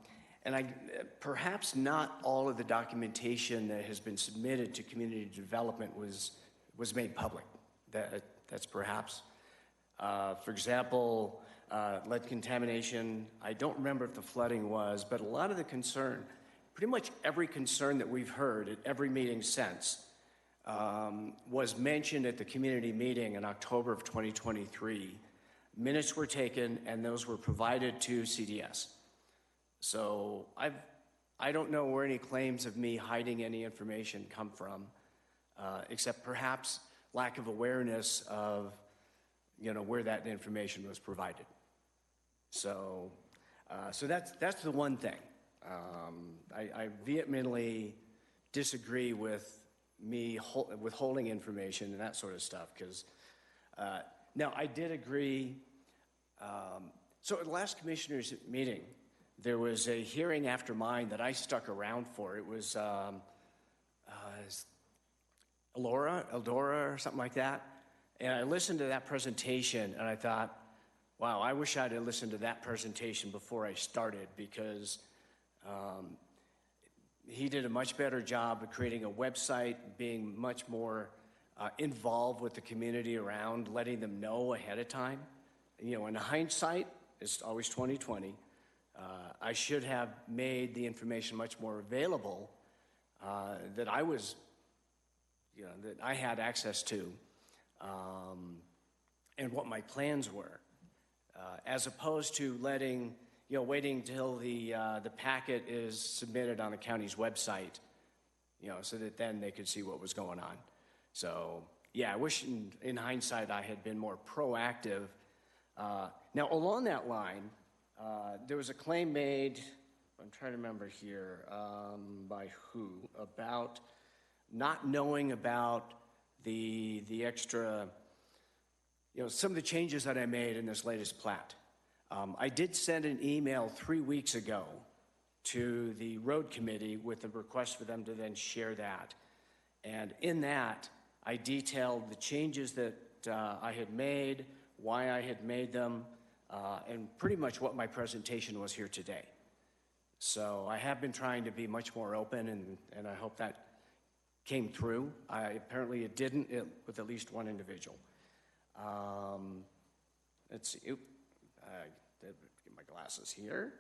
Speaker 5: perhaps not all of the documentation that has been submitted to community development was made public. That's perhaps, for example. Lead contamination, I don't remember if the flooding was, but a lot of the concern, pretty much every concern that we've heard at every meeting since, was mentioned at the community meeting in October of 2023. Minutes were taken, and those were provided to CDS. So I don't know where any claims of me hiding any information come from, except perhaps lack of awareness of, where that information was provided. So that's the one thing. I vehemently disagree with me withholding information and that sort of stuff, because now I did agree. So at the last commissioners meeting, there was a hearing after mine that I stuck around for. It was Eldora or something like that. And I listened to that presentation and I thought, wow, I wish I'd have listened to that presentation before I started, because he did a much better job of creating a website, being much more involved with the community around, letting them know ahead of time. In hindsight, it's always 2020. I should have made the information much more available that I had access to, and what my plans were, as opposed to waiting till the packet is submitted on the county's website, so that then they could see what was going on. So yeah, I wish in hindsight I had been more proactive. Now along that line, there was a claim made, I'm trying to remember here, by who, about not knowing about the extra, some of the changes that I made in this latest plat. I did send an email 3 weeks ago to the road committee with a request for them to then share that. And in that, I detailed the changes that I had made, why I had made them, and pretty much what my presentation was here today. So I have been trying to be much more open, and I hope that came through. Apparently it didn't, with at least one individual. Let's see. Get my glasses here.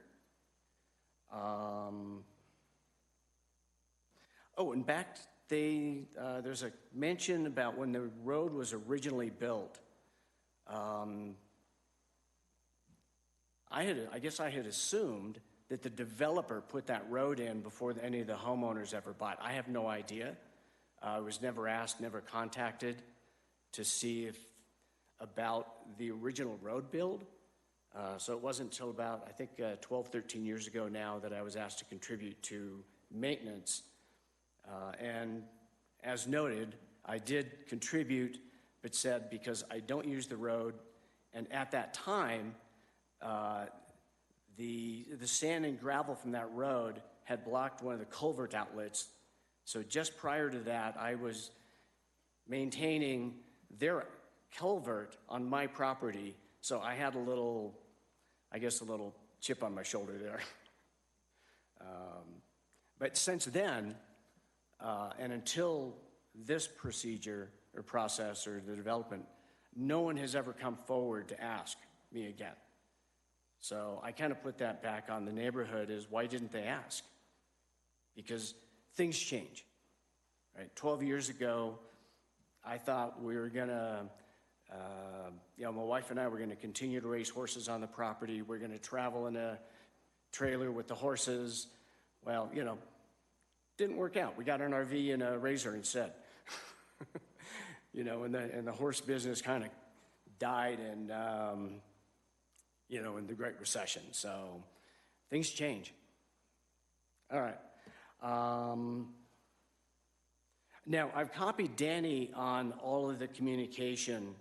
Speaker 5: And back, there's a mention about when the road was originally built. I guess I had assumed that the developer put that road in before any of the homeowners ever bought. I have no idea. I was never asked, never contacted to see about the original road build. So it wasn't until about, I think, 12, 13 years ago now that I was asked to contribute to maintenance. And as noted, I did contribute, but said because I don't use the road, and at that time, the sand and gravel from that road had blocked one of the culvert outlets. So just prior to that, I was maintaining their culvert on my property. So I had a little chip on my shoulder there. But since then, and until this procedure or process or the development, no one has ever come forward to ask me again. So I kind of put that back on the neighborhood as, why didn't they ask? Because things change, right? 12 years ago, I thought we were gonna, my wife and I were gonna continue to raise horses on the property. We're gonna travel in a trailer with the horses. Well, didn't work out. We got an RV and a razor instead. And the horse business kind of died and, in the Great Recession. So things change. All right. Now, I've copied Danny on all of the communication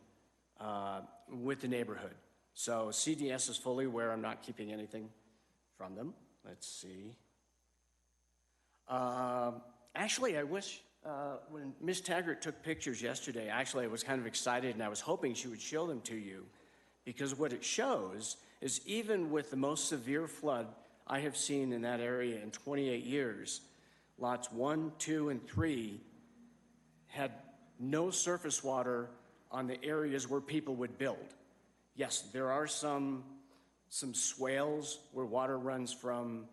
Speaker 5: with the neighborhood. So CDS is fully aware I'm not keeping anything from them. Let's see. Actually, I wish when Ms. Taggart took pictures yesterday, actually I was kind of excited and I was hoping she would show them to you, because what it shows is even with the most severe flood I have seen in that area in 28 years, lots 1, 2, and 3 had no surface water on the areas where people would build. Yes, there are some swales where water runs from,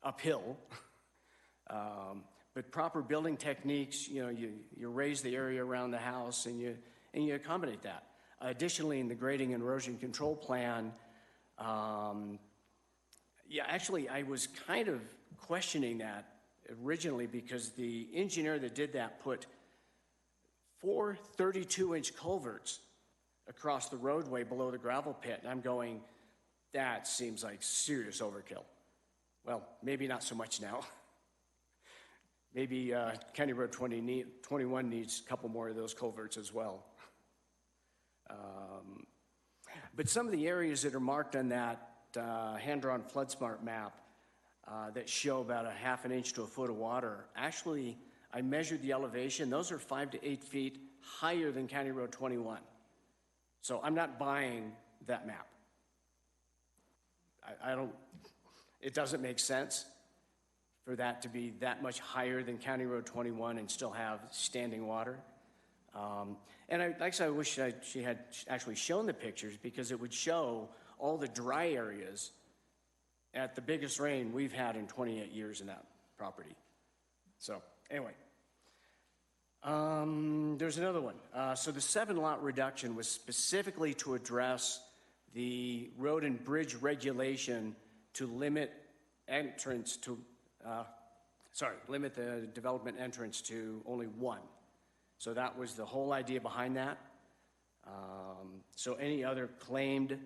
Speaker 5: uphill. but proper building techniques, you raise the area around the house and you accommodate that. Additionally, in the grading and erosion control plan, actually, I was kind of questioning that originally because the engineer that did that put 4 32-inch culverts across the roadway below the gravel pit. And I'm going, that seems like serious overkill. Well, maybe not so much now. Maybe County Road 21 needs a couple more of those culverts as well. But some of the areas that are marked on that hand-drawn FloodSmart map that show about 1/2 inch to 1 foot of water, actually, I measured the elevation. Those are 5 to 8 feet higher than County Road 21. So I'm not buying that map. It doesn't make sense for that to be that much higher than County Road 21 and still have standing water. And I wish she had actually shown the pictures because it would show all the dry areas at the biggest rain we've had in 28 years in that property. So anyway, there's another one. So the 7-lot reduction was specifically to address the road and bridge regulation to limit limit the development entrance to only one. So that was the whole idea behind that. So any other claimed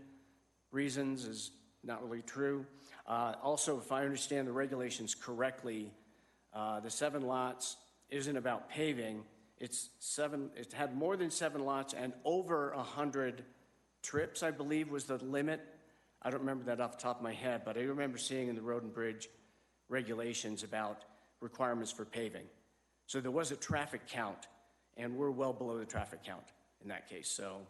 Speaker 5: reasons is not really true. Also, if I understand the regulations correctly, the 7 lots isn't about paving. It had more than 7 lots and over 100 trips, I believe, was the limit. I don't remember that off the top of my head, but I remember seeing in the road and bridge regulations about requirements for paving. So there was a traffic count, and we're well below the traffic count in that case. So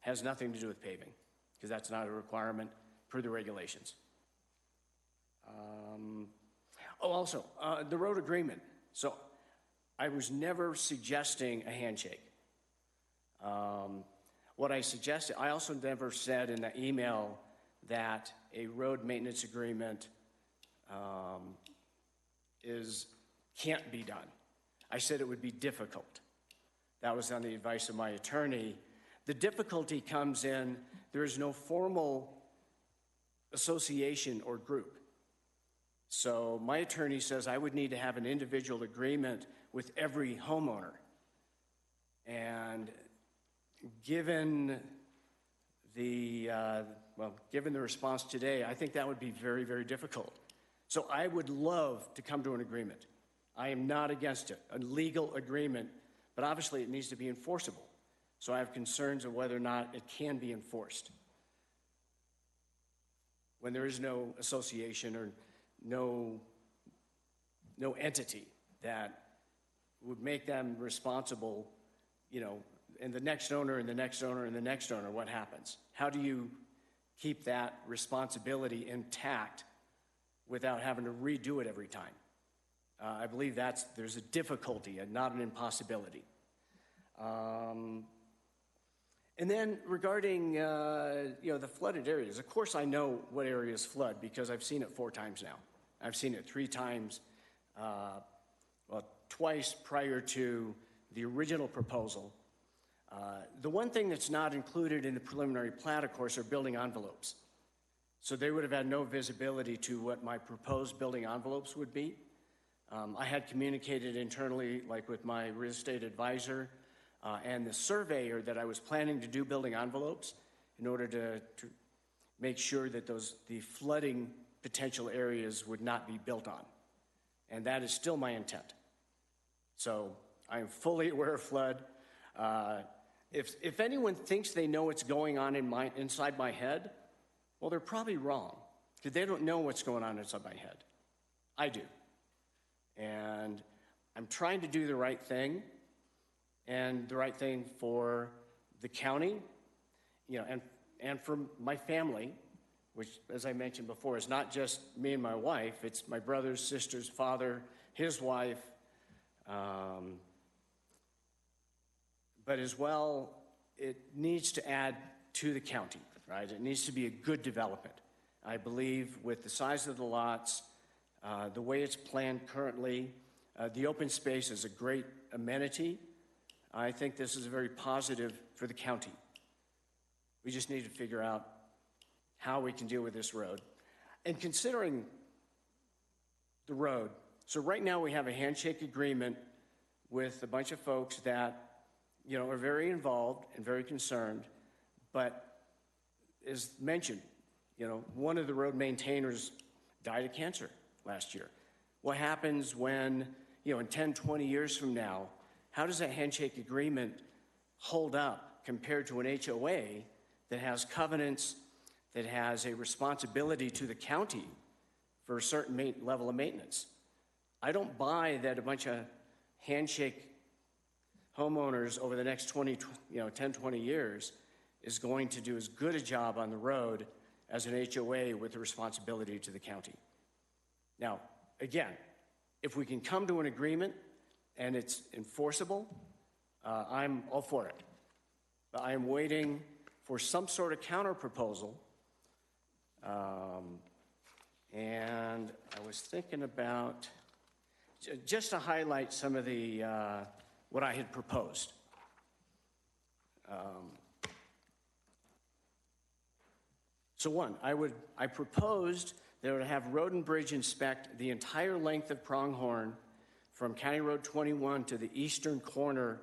Speaker 5: has nothing to do with paving, because that's not a requirement per the regulations. Also, the road agreement. So I was never suggesting a handshake. What I suggested, I also never said in the email that a road maintenance agreement can't be done. I said it would be difficult. That was on the advice of my attorney. The difficulty comes in there is no formal association or group. So my attorney says I would need to have an individual agreement with every homeowner. And given the response today, I think that would be very, very difficult. So I would love to come to an agreement. I am not against it, a legal agreement, but obviously it needs to be enforceable. So I have concerns of whether or not it can be enforced. When there is no association or no entity that would make them responsible, and the next owner and the next owner and the next owner, what happens? How do you keep that responsibility intact without having to redo it every time? I believe there's a difficulty and not an impossibility. And then regarding the flooded areas, of course I know what areas flood because I've seen it 4 times now. I've seen it 3 times, twice prior to the original proposal. The one thing that's not included in the preliminary plat, of course, are building envelopes. So they would have had no visibility to what my proposed building envelopes would be. I had communicated internally, like with my real estate advisor and the surveyor, that I was planning to do building envelopes in order to make sure that the flooding potential areas would not be built on. And that is still my intent. So I am fully aware of flood. If anyone thinks they know what's going on inside my head, well, they're probably wrong, because they don't know what's going on inside my head. I do. And I'm trying to do the right thing, and the right thing for the county, and for my family, which, as I mentioned before, is not just me and my wife. It's my brother's, sister's, father, his wife, but as well, it needs to add to the county, right? It needs to be a good development. I believe with the size of the lots, the way it's planned currently, The open space is a great amenity. I think this is very positive for the county. We just need to figure out how we can deal with this road. And considering the road, so right now we have a handshake agreement with a bunch of folks that, are very involved and very concerned, but as mentioned, one of the road maintainers died of cancer last year. What happens when, in 10, 20 years from now, how does that handshake agreement hold up compared to an HOA that has covenants, that has a responsibility to the county for a certain level of maintenance? I don't buy that a bunch of handshake homeowners over the next 10, 20 years is going to do as good a job on the road as an HOA with the responsibility to the county. Now, again, if we can come to an agreement and it's enforceable, I'm all for it. But I am waiting for some sort of counter proposal. And I was thinking about, just to highlight some of the, what I had proposed. So one, I proposed that I would have Road and Bridge inspect the entire length of Pronghorn from County Road 21 to the eastern corner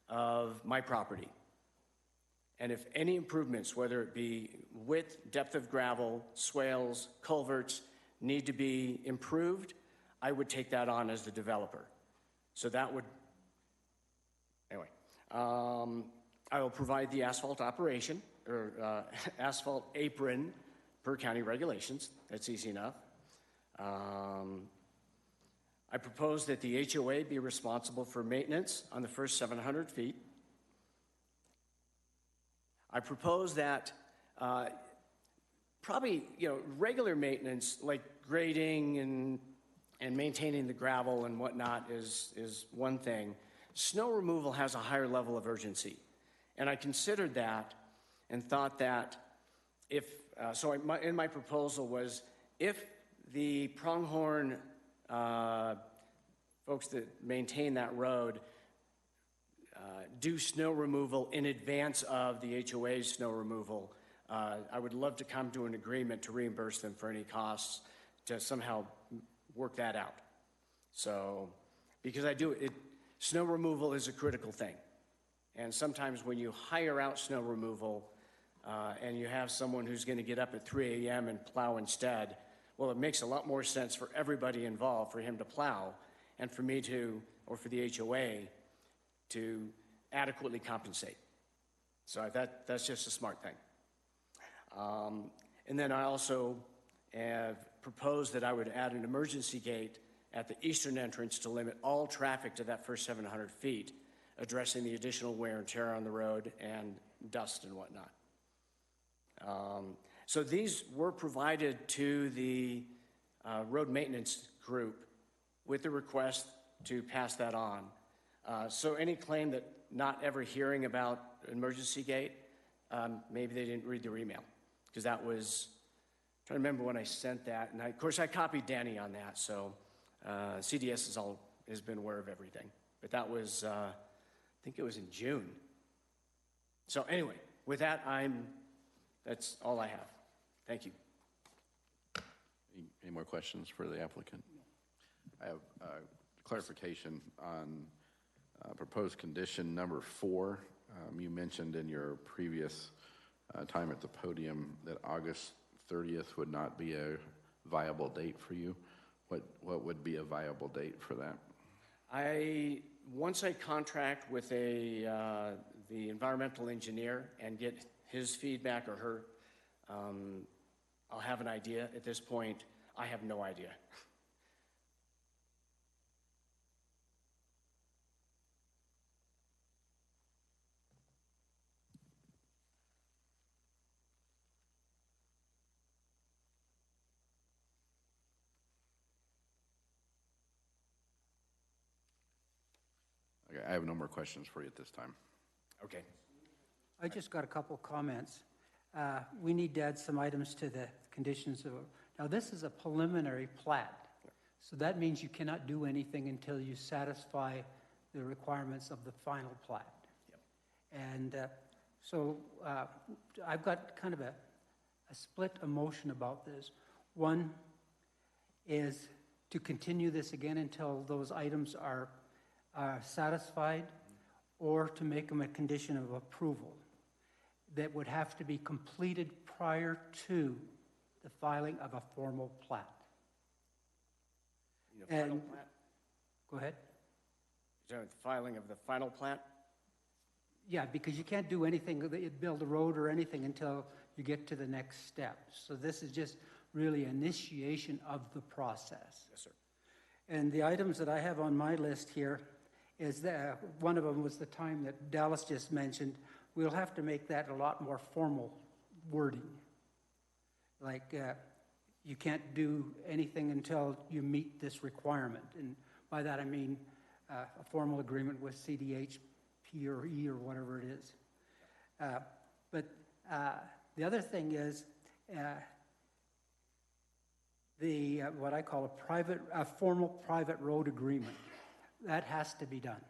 Speaker 5: of my property. And if any improvements, whether it be width, depth of gravel, swales, culverts, need to be improved, I would take that on as the developer. So that would, anyway, I will provide the asphalt operation, or asphalt apron per county regulations. That's easy enough. I propose that the HOA be responsible for maintenance on the first 700 feet. I propose that probably, regular maintenance like grading and maintaining the gravel and whatnot is one thing. Snow removal has a higher level of urgency. And I considered that and thought that if, in my proposal was, if the Pronghorn folks that maintain that road do snow removal in advance of the HOA's snow removal, I would love to come to an agreement to reimburse them for any costs to somehow work that out. So, because snow removal is a critical thing. And sometimes when you hire out snow removal and you have someone who's going to get up at 3 a.m. and plow instead, well, it makes a lot more sense for everybody involved for him to plow and for me to, or for the HOA to adequately compensate. So that's just a smart thing. And then I also have proposed that I would add an emergency gate at the eastern entrance to limit all traffic to that first 700 feet, addressing the additional wear and tear on the road and dust and whatnot. So these were provided to the road maintenance group with the request to pass that on. So any claim that not ever hearing about emergency gate, maybe they didn't read their email, because that was, I'm trying to remember when I sent that, and of course I copied Danny on that, so CDS has been aware of everything. But that was, I think it was in June. So anyway, with that, that's all I have. Thank you.
Speaker 1: Any more questions for the applicant? I have clarification on proposed condition number 4. You mentioned in your previous time at the podium that August 30th would not be a viable date for you. What would be a viable date for that?
Speaker 5: Once I contract with the environmental engineer and get his feedback or her, I'll have an idea. At this point, I have no idea.
Speaker 1: Okay, I have no more questions for you at this time.
Speaker 5: Okay.
Speaker 3: I just got a couple comments. We need to add some items to the conditions of, now this is a preliminary plat. So that means you cannot do anything until you satisfy the requirements of the final plat. And so I've got kind of a split emotion about this. One is to continue this again until those items are satisfied, or to make them a condition of approval that would have to be completed prior to the filing of a formal plat.
Speaker 5: You know, final
Speaker 3: And-
Speaker 5: plat?
Speaker 3: Go ahead.
Speaker 5: Is that the filing of the final plat?
Speaker 3: Yeah, because you can't do anything, build a road or anything until you get to the next step. So this is just really initiation of the process.
Speaker 5: Yes, sir.
Speaker 3: And the items that I have on my list here is that one of them was the time that Dallas just mentioned. We'll have to make that a lot more formal wording. Like, you can't do anything until you meet this requirement. And by that I mean a formal agreement with CDH, P or E or whatever it is. But the other thing is the what I call a formal private road agreement. That has to be done.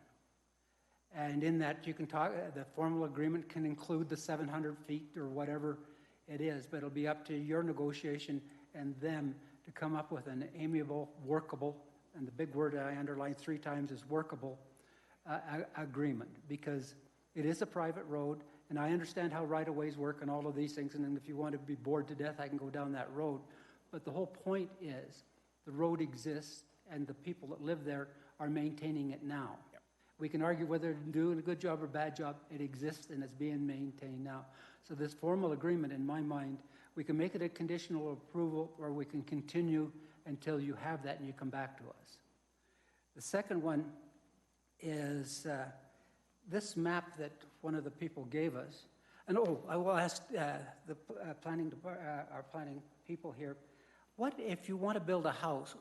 Speaker 3: And in that you can talk, the formal agreement can include the 700 feet or whatever it is, but it'll be up to your negotiation and them to come up with an amiable, workable, and the big word I underlined 3 times is workable, agreement, because it is a private road, and I understand how right-of-ways work and all of these things, and then if you want to be bored to death, I can go down that road. But the whole point is the road exists, and the people that live there are maintaining it now.
Speaker 5: Yep.
Speaker 3: We can argue whether they're doing a good job or bad job. It exists, and it's being maintained now. So this formal agreement, in my mind, we can make it a conditional approval, or we can continue until you have that and you come back to us. The second one is this map that one of the people gave us. And I will ask the planning our planning people here, what if you want to build a house,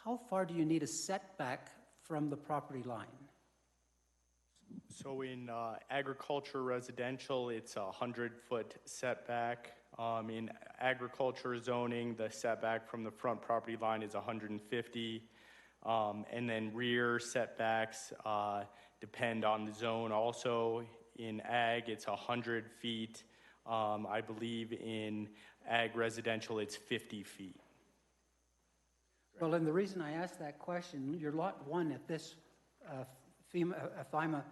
Speaker 3: how far do you need a setback from the property line?
Speaker 4: So in agriculture residential, it's a 100-foot setback. In agriculture zoning, the setback from the front property line is 150. And then rear setbacks depend on the zone. Also in ag, it's 100 feet. I believe in ag residential, it's 50 feet.
Speaker 3: Well, and the reason I asked that question, your lot 1 at this FEMA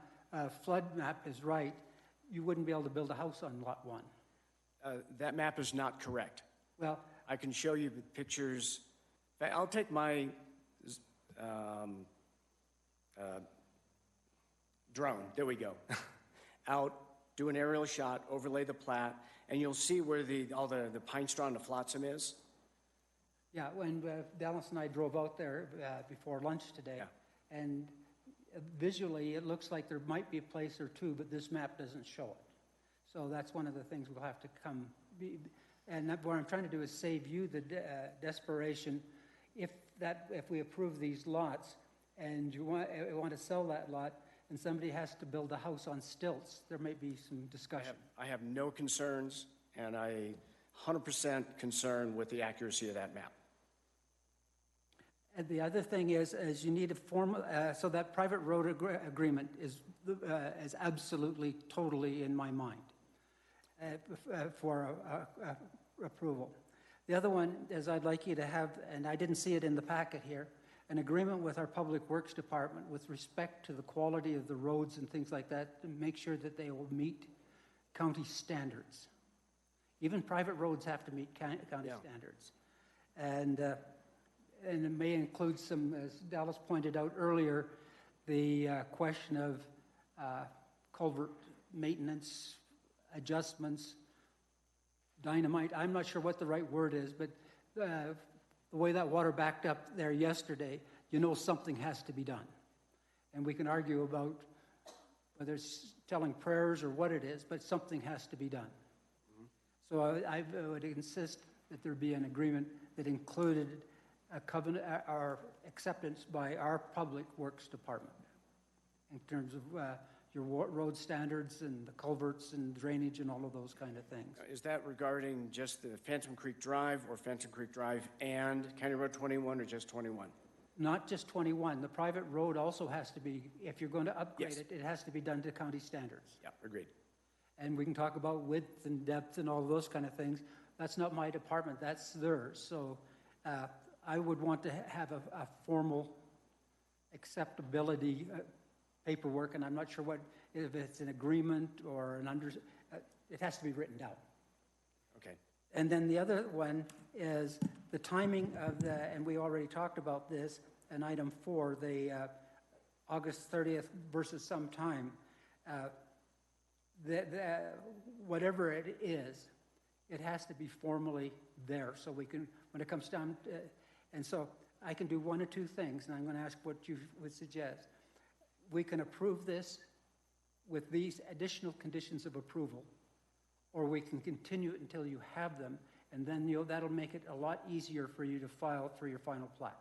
Speaker 3: flood map is right, you wouldn't be able to build a house on lot 1.
Speaker 5: That map is not correct.
Speaker 3: Well,
Speaker 5: I can show you the pictures. In fact, I'll take my drone, there we go, out, do an aerial shot, overlay the plat, and you'll see where all the pine straw and the flotsam is.
Speaker 3: yeah, when Dallas and I drove out there before lunch today, and visually it looks like there might be a place or two, but this map doesn't show it. So that's one of the things we'll have to and what I'm trying to do is save you the desperation. If we approve these lots and you want to sell that lot and somebody has to build a house on stilts, there may be some discussion.
Speaker 5: I have no concerns, and I 100% concerned with the accuracy of that map.
Speaker 3: And the other thing is you need a formal, so that private road agreement is absolutely, totally in my mind for approval. The other one is I'd like you to have, and I didn't see it in the packet here, an agreement with our Public Works Department with respect to the quality of the roads and things like that to make sure that they will meet county standards. Even private roads have to meet county standards. And it may include some, as Dallas pointed out earlier, the question of culvert maintenance, adjustments, dynamite. I'm not sure what the right word is, but the way that water backed up there yesterday, you know something has to be done. And we can argue about whether it's telling prayers or what it is, but something has to be done. So I would insist that there be an agreement that included a covenant or acceptance by our Public Works Department in terms of your road standards and the culverts and drainage and all of those kind of things.
Speaker 5: Is that regarding just the Phantom Creek Drive or Phantom Creek Drive and County Road 21 or just 21?
Speaker 3: Not just 21, the private road also has to be, if you're going to upgrade
Speaker 5: Yes.
Speaker 3: it, it has to be done to county standards.
Speaker 5: Yeah, agreed.
Speaker 3: And we can talk about width and depth and all those kind of things. That's not my department, that's theirs. So I would want to have a formal acceptability paperwork, and I'm not sure if it's an agreement or it has to be written down.
Speaker 5: Okay.
Speaker 3: And then the other one is the timing of and we already talked about this, in item 4, the August 30th versus some time. Whatever it is, it has to be formally there, so we can, when it comes down, and so I can do one or two things, and I'm going to ask what you would suggest. We can approve this with these additional conditions of approval, or we can continue it until you have them, and then that'll make it a lot easier for you to file for your final plat.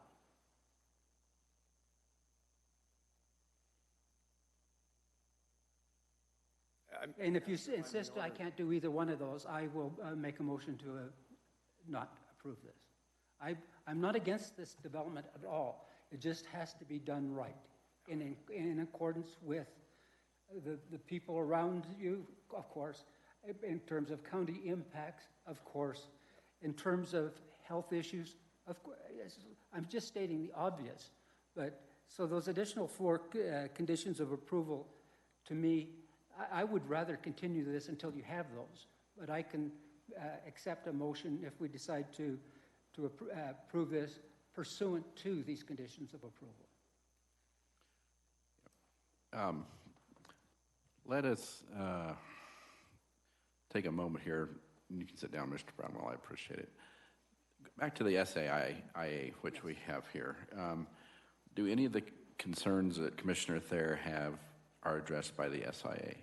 Speaker 3: And if you insist I can't do either one of those, I will make a motion to not approve this. I'm not against this development at all. It just has to be done right, in accordance with the people around you, of course, in terms of county impacts, of course, in terms of health issues, of course. I'm just stating the obvious. But so those additional 4 conditions of approval, to me, I would rather continue this until you have those. But I can accept a motion if we decide to approve this pursuant to these conditions of approval.
Speaker 1: Let us take a moment here. You can sit down, Mr. Brownwell. I appreciate it. Back to the SAIA, which we have here. Do any of the concerns that Commissioner Thayer are addressed by the SIA?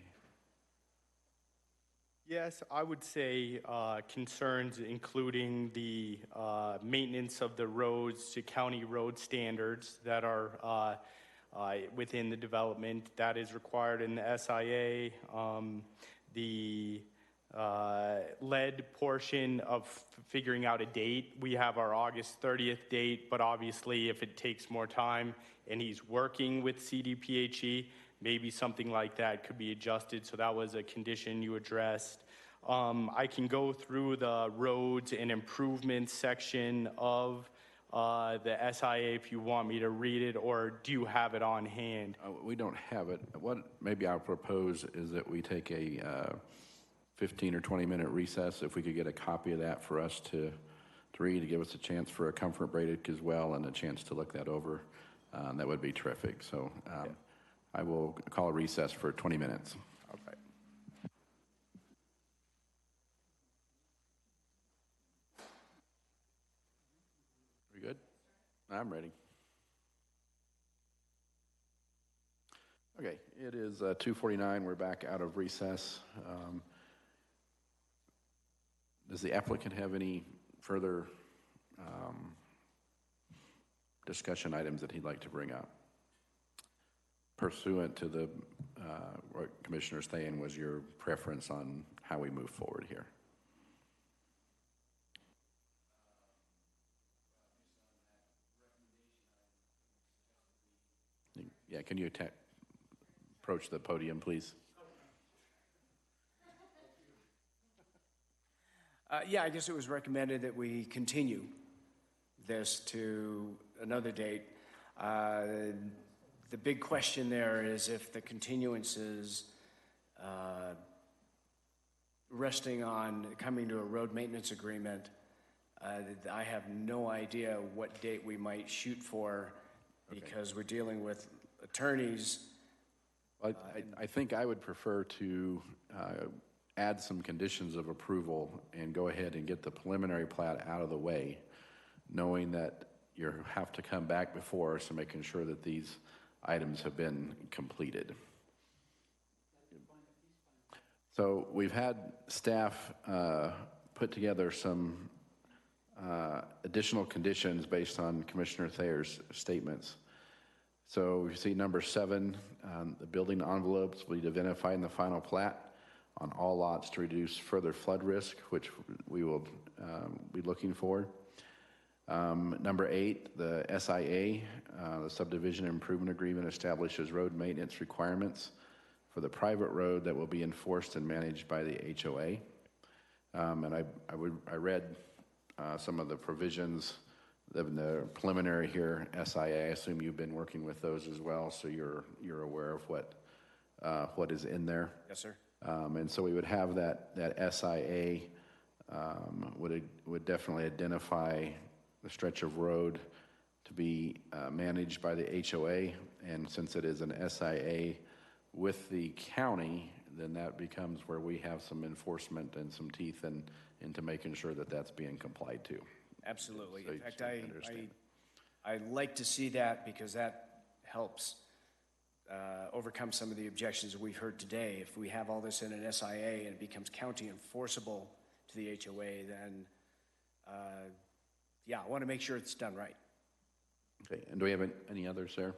Speaker 4: Yes, I would say concerns including the maintenance of the roads to county road standards that are within the development that is required in the SIA. The lead portion of figuring out a date. We have our August 30th date, but obviously if it takes more time and he's working with CDPHE, maybe something like that could be adjusted. So that was a condition you addressed. I can go through the roads and improvements section of the SIA if you want me to read it, or do you have it on hand?
Speaker 1: We don't have it. What maybe I'll propose is that we take a 15 or 20-minute recess. If we could get a copy of that for us to read, to give us a chance for a comfort break as well and a chance to look that over, that would be terrific. So I will call a recess for 20 minutes.
Speaker 4: All right.
Speaker 1: We good? I'm ready. Okay, it is 2:49. We're back out of recess. Does the applicant have any further discussion items that he'd like to bring up? Pursuant to the what Commissioner Stain was your preference on how we move forward here. Yeah, can you approach the podium, please?
Speaker 5: Yeah, I guess it was recommended that we continue this to another date. The big question there is if the continuance is resting on coming to a road maintenance agreement. I have no idea what date we might shoot for because we're dealing with attorneys.
Speaker 1: I think I would prefer to add some conditions of approval and go ahead and get the preliminary plat out of the way, knowing that you have to come back before us and making sure that these items have been completed. So we've had staff put together some additional conditions based on Commissioner Thayer's statements. So you see number 7, the building envelopes will be identified in the final plat on all lots to reduce further flood risk, which we will be looking for. Number 8, the SIA, the subdivision improvement agreement establishes road maintenance requirements for the private road that will be enforced and managed by the HOA. And I read some of the provisions in the preliminary here, SIA. I assume you've been working with those as well, so you're aware of what is in there.
Speaker 5: Yes, sir.
Speaker 1: And so we would have that SIA would definitely identify the stretch of road to be managed by the HOA, and since it is an SIA with the county, then that becomes where we have some enforcement and some teeth into making sure that that's being complied to.
Speaker 5: Absolutely.
Speaker 1: So
Speaker 5: In fact,
Speaker 1: you understand.
Speaker 5: I like to see that because that helps overcome some of the objections that we've heard today. If we have all this in an SIA and it becomes county enforceable to the HOA, then yeah, I want to make sure it's done right.
Speaker 1: Okay, and do we have any others there?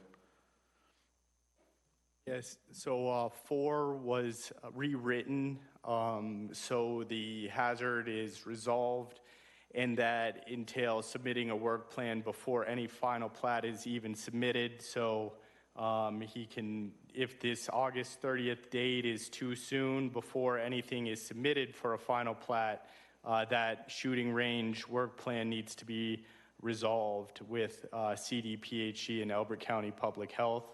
Speaker 4: Yes, so 4 was rewritten, so the hazard is resolved, and that entails submitting a work plan before any final plat is even submitted. So he can, if this August 30th date is too soon before anything is submitted for a final plat, that shooting range work plan needs to be resolved with CDPHE and Elbert County Public Health.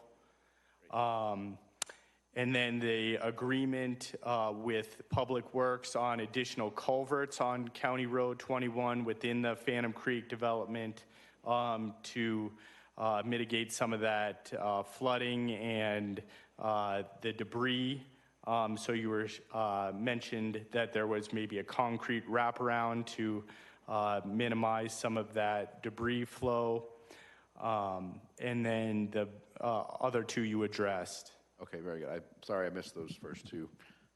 Speaker 4: And then the agreement with Public Works on additional culverts on County Road 21 within the Phantom Creek development to mitigate some of that flooding and the debris. So you were mentioned that there was maybe a concrete wraparound to minimize some of that debris flow. And then the other 2 you addressed.
Speaker 1: Okay, very good. I'm sorry I missed those first 2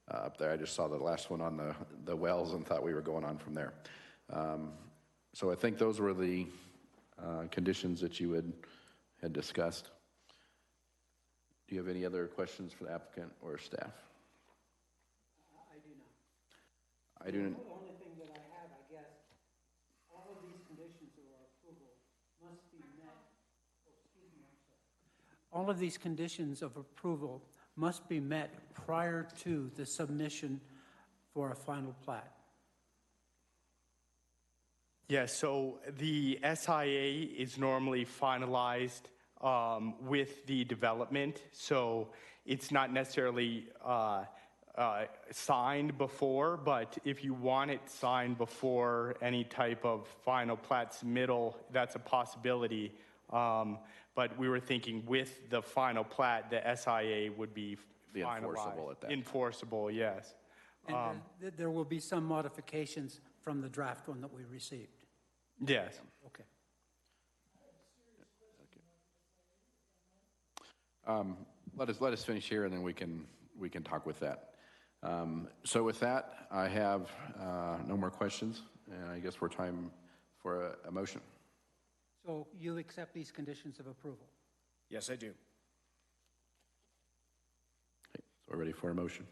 Speaker 1: up there. I just saw the last one on the wells and thought we were going on from there. So I think those were the conditions that you had discussed. Do you have any other questions for the applicant or staff?
Speaker 3: I do not.
Speaker 1: I do.
Speaker 3: The only thing that I have, I guess, all of these conditions of our approval must be met. Excuse me, I'm sorry. All of these conditions of approval must be met prior to the submission for a final plat.
Speaker 4: Yeah, so the SIA is normally finalized with the development, so it's not necessarily signed before, but if you want it signed before any type of final plat submittal, that's a possibility. But we were thinking with the final plat, the SIA would be
Speaker 1: enforceable at that time.
Speaker 4: Enforceable, yes.
Speaker 3: And there will be some modifications from the draft one that we received.
Speaker 4: Yes.
Speaker 3: Okay.
Speaker 1: Let us finish here, and then we can talk with that. So with that, I have no more questions, and I guess we're time for a motion.
Speaker 3: So you accept these conditions of approval?
Speaker 5: Yes, I do.
Speaker 1: Okay, so we're ready for a motion.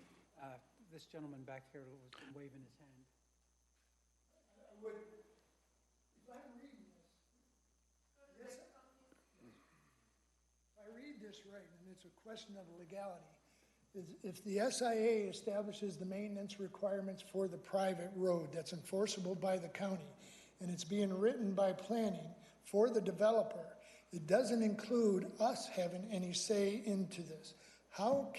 Speaker 3: This gentleman back here was waving his hand.
Speaker 7: If I read this right, and it's a question of legality, if the SIA establishes the maintenance requirements for the private road that's enforceable by the county, and it's being written by planning for the developer, it doesn't include us having any say into this. How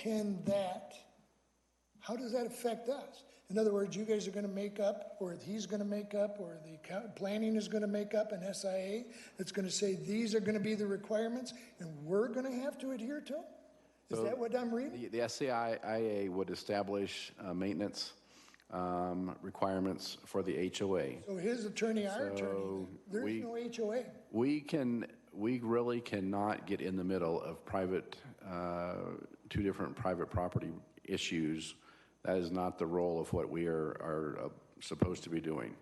Speaker 7: does that affect us? In other words, you guys are going to make up, or he's going to make up, or the planning is going to make up an SIA that's going to say these are going to be the requirements, and we're going to have to adhere to them? Is that what I'm reading?
Speaker 1: The SIA would establish maintenance requirements for the HOA.
Speaker 7: So his attorney, our attorney, there's no HOA.
Speaker 1: We really cannot get in the middle of two different private property issues. That is not the role of what we are supposed to be doing.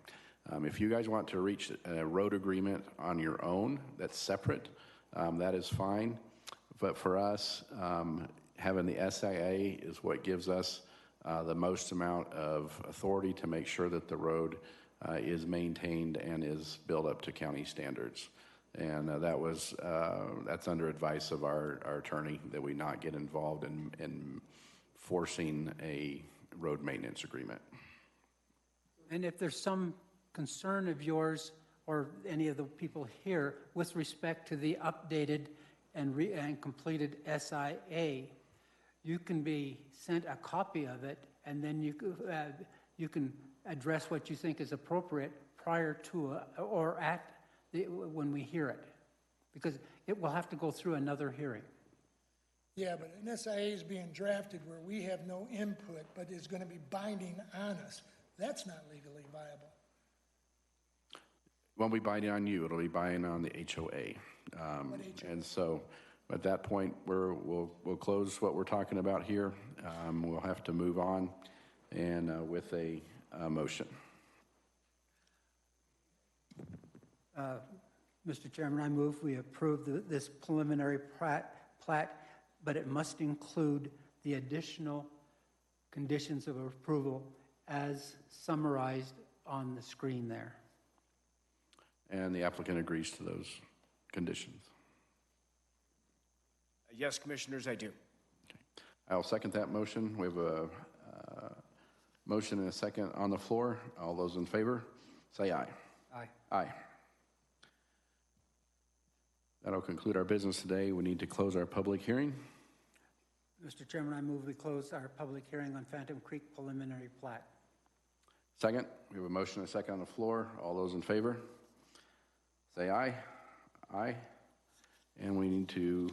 Speaker 1: If you guys want to reach a road agreement on your own, that's separate, that is fine. But for us, having the SIA is what gives us the most amount of authority to make sure that the road is maintained and is built up to county standards. And that's under advice of our attorney, that we not get involved in forcing a road maintenance agreement.
Speaker 3: And if there's some concern of yours or any of the people here with respect to the updated and completed SIA, you can be sent a copy of it, and then you can address what you think is appropriate prior to or at when we hear it, because it will have to go through another hearing.
Speaker 7: Yeah, but an SIA is being drafted where we have no input, but is going to be binding on us. That's not legally viable.
Speaker 1: It won't be binding on you, it'll be binding on the HOA. And so at that point, we'll close what we're talking about here. We'll have to move on and with a motion.
Speaker 3: Mr. Chairman, I move we approve this preliminary plat, but it must include the additional conditions of approval as summarized on the screen there.
Speaker 1: And the applicant agrees to those conditions.
Speaker 5: Yes, Commissioners, I do.
Speaker 1: Okay. I'll second that motion. We have a motion and a second on the floor. All those in favor, say aye.
Speaker 3: Aye.
Speaker 1: Aye. That'll conclude our business today. We need to close our public hearing.
Speaker 3: Mr. Chairman, I move we close our public hearing on Phantom Creek preliminary plat.
Speaker 1: Second, we have a motion and a second on the floor. All those in favor, say aye. Aye. And we need to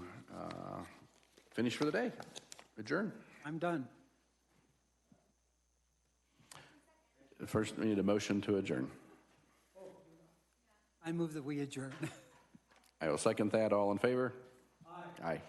Speaker 1: finish for the day. Adjourn.
Speaker 3: I'm done.
Speaker 1: First, we need a motion to adjourn.
Speaker 3: I move that we adjourn.
Speaker 1: I will second that. All in favor? Aye. Aye.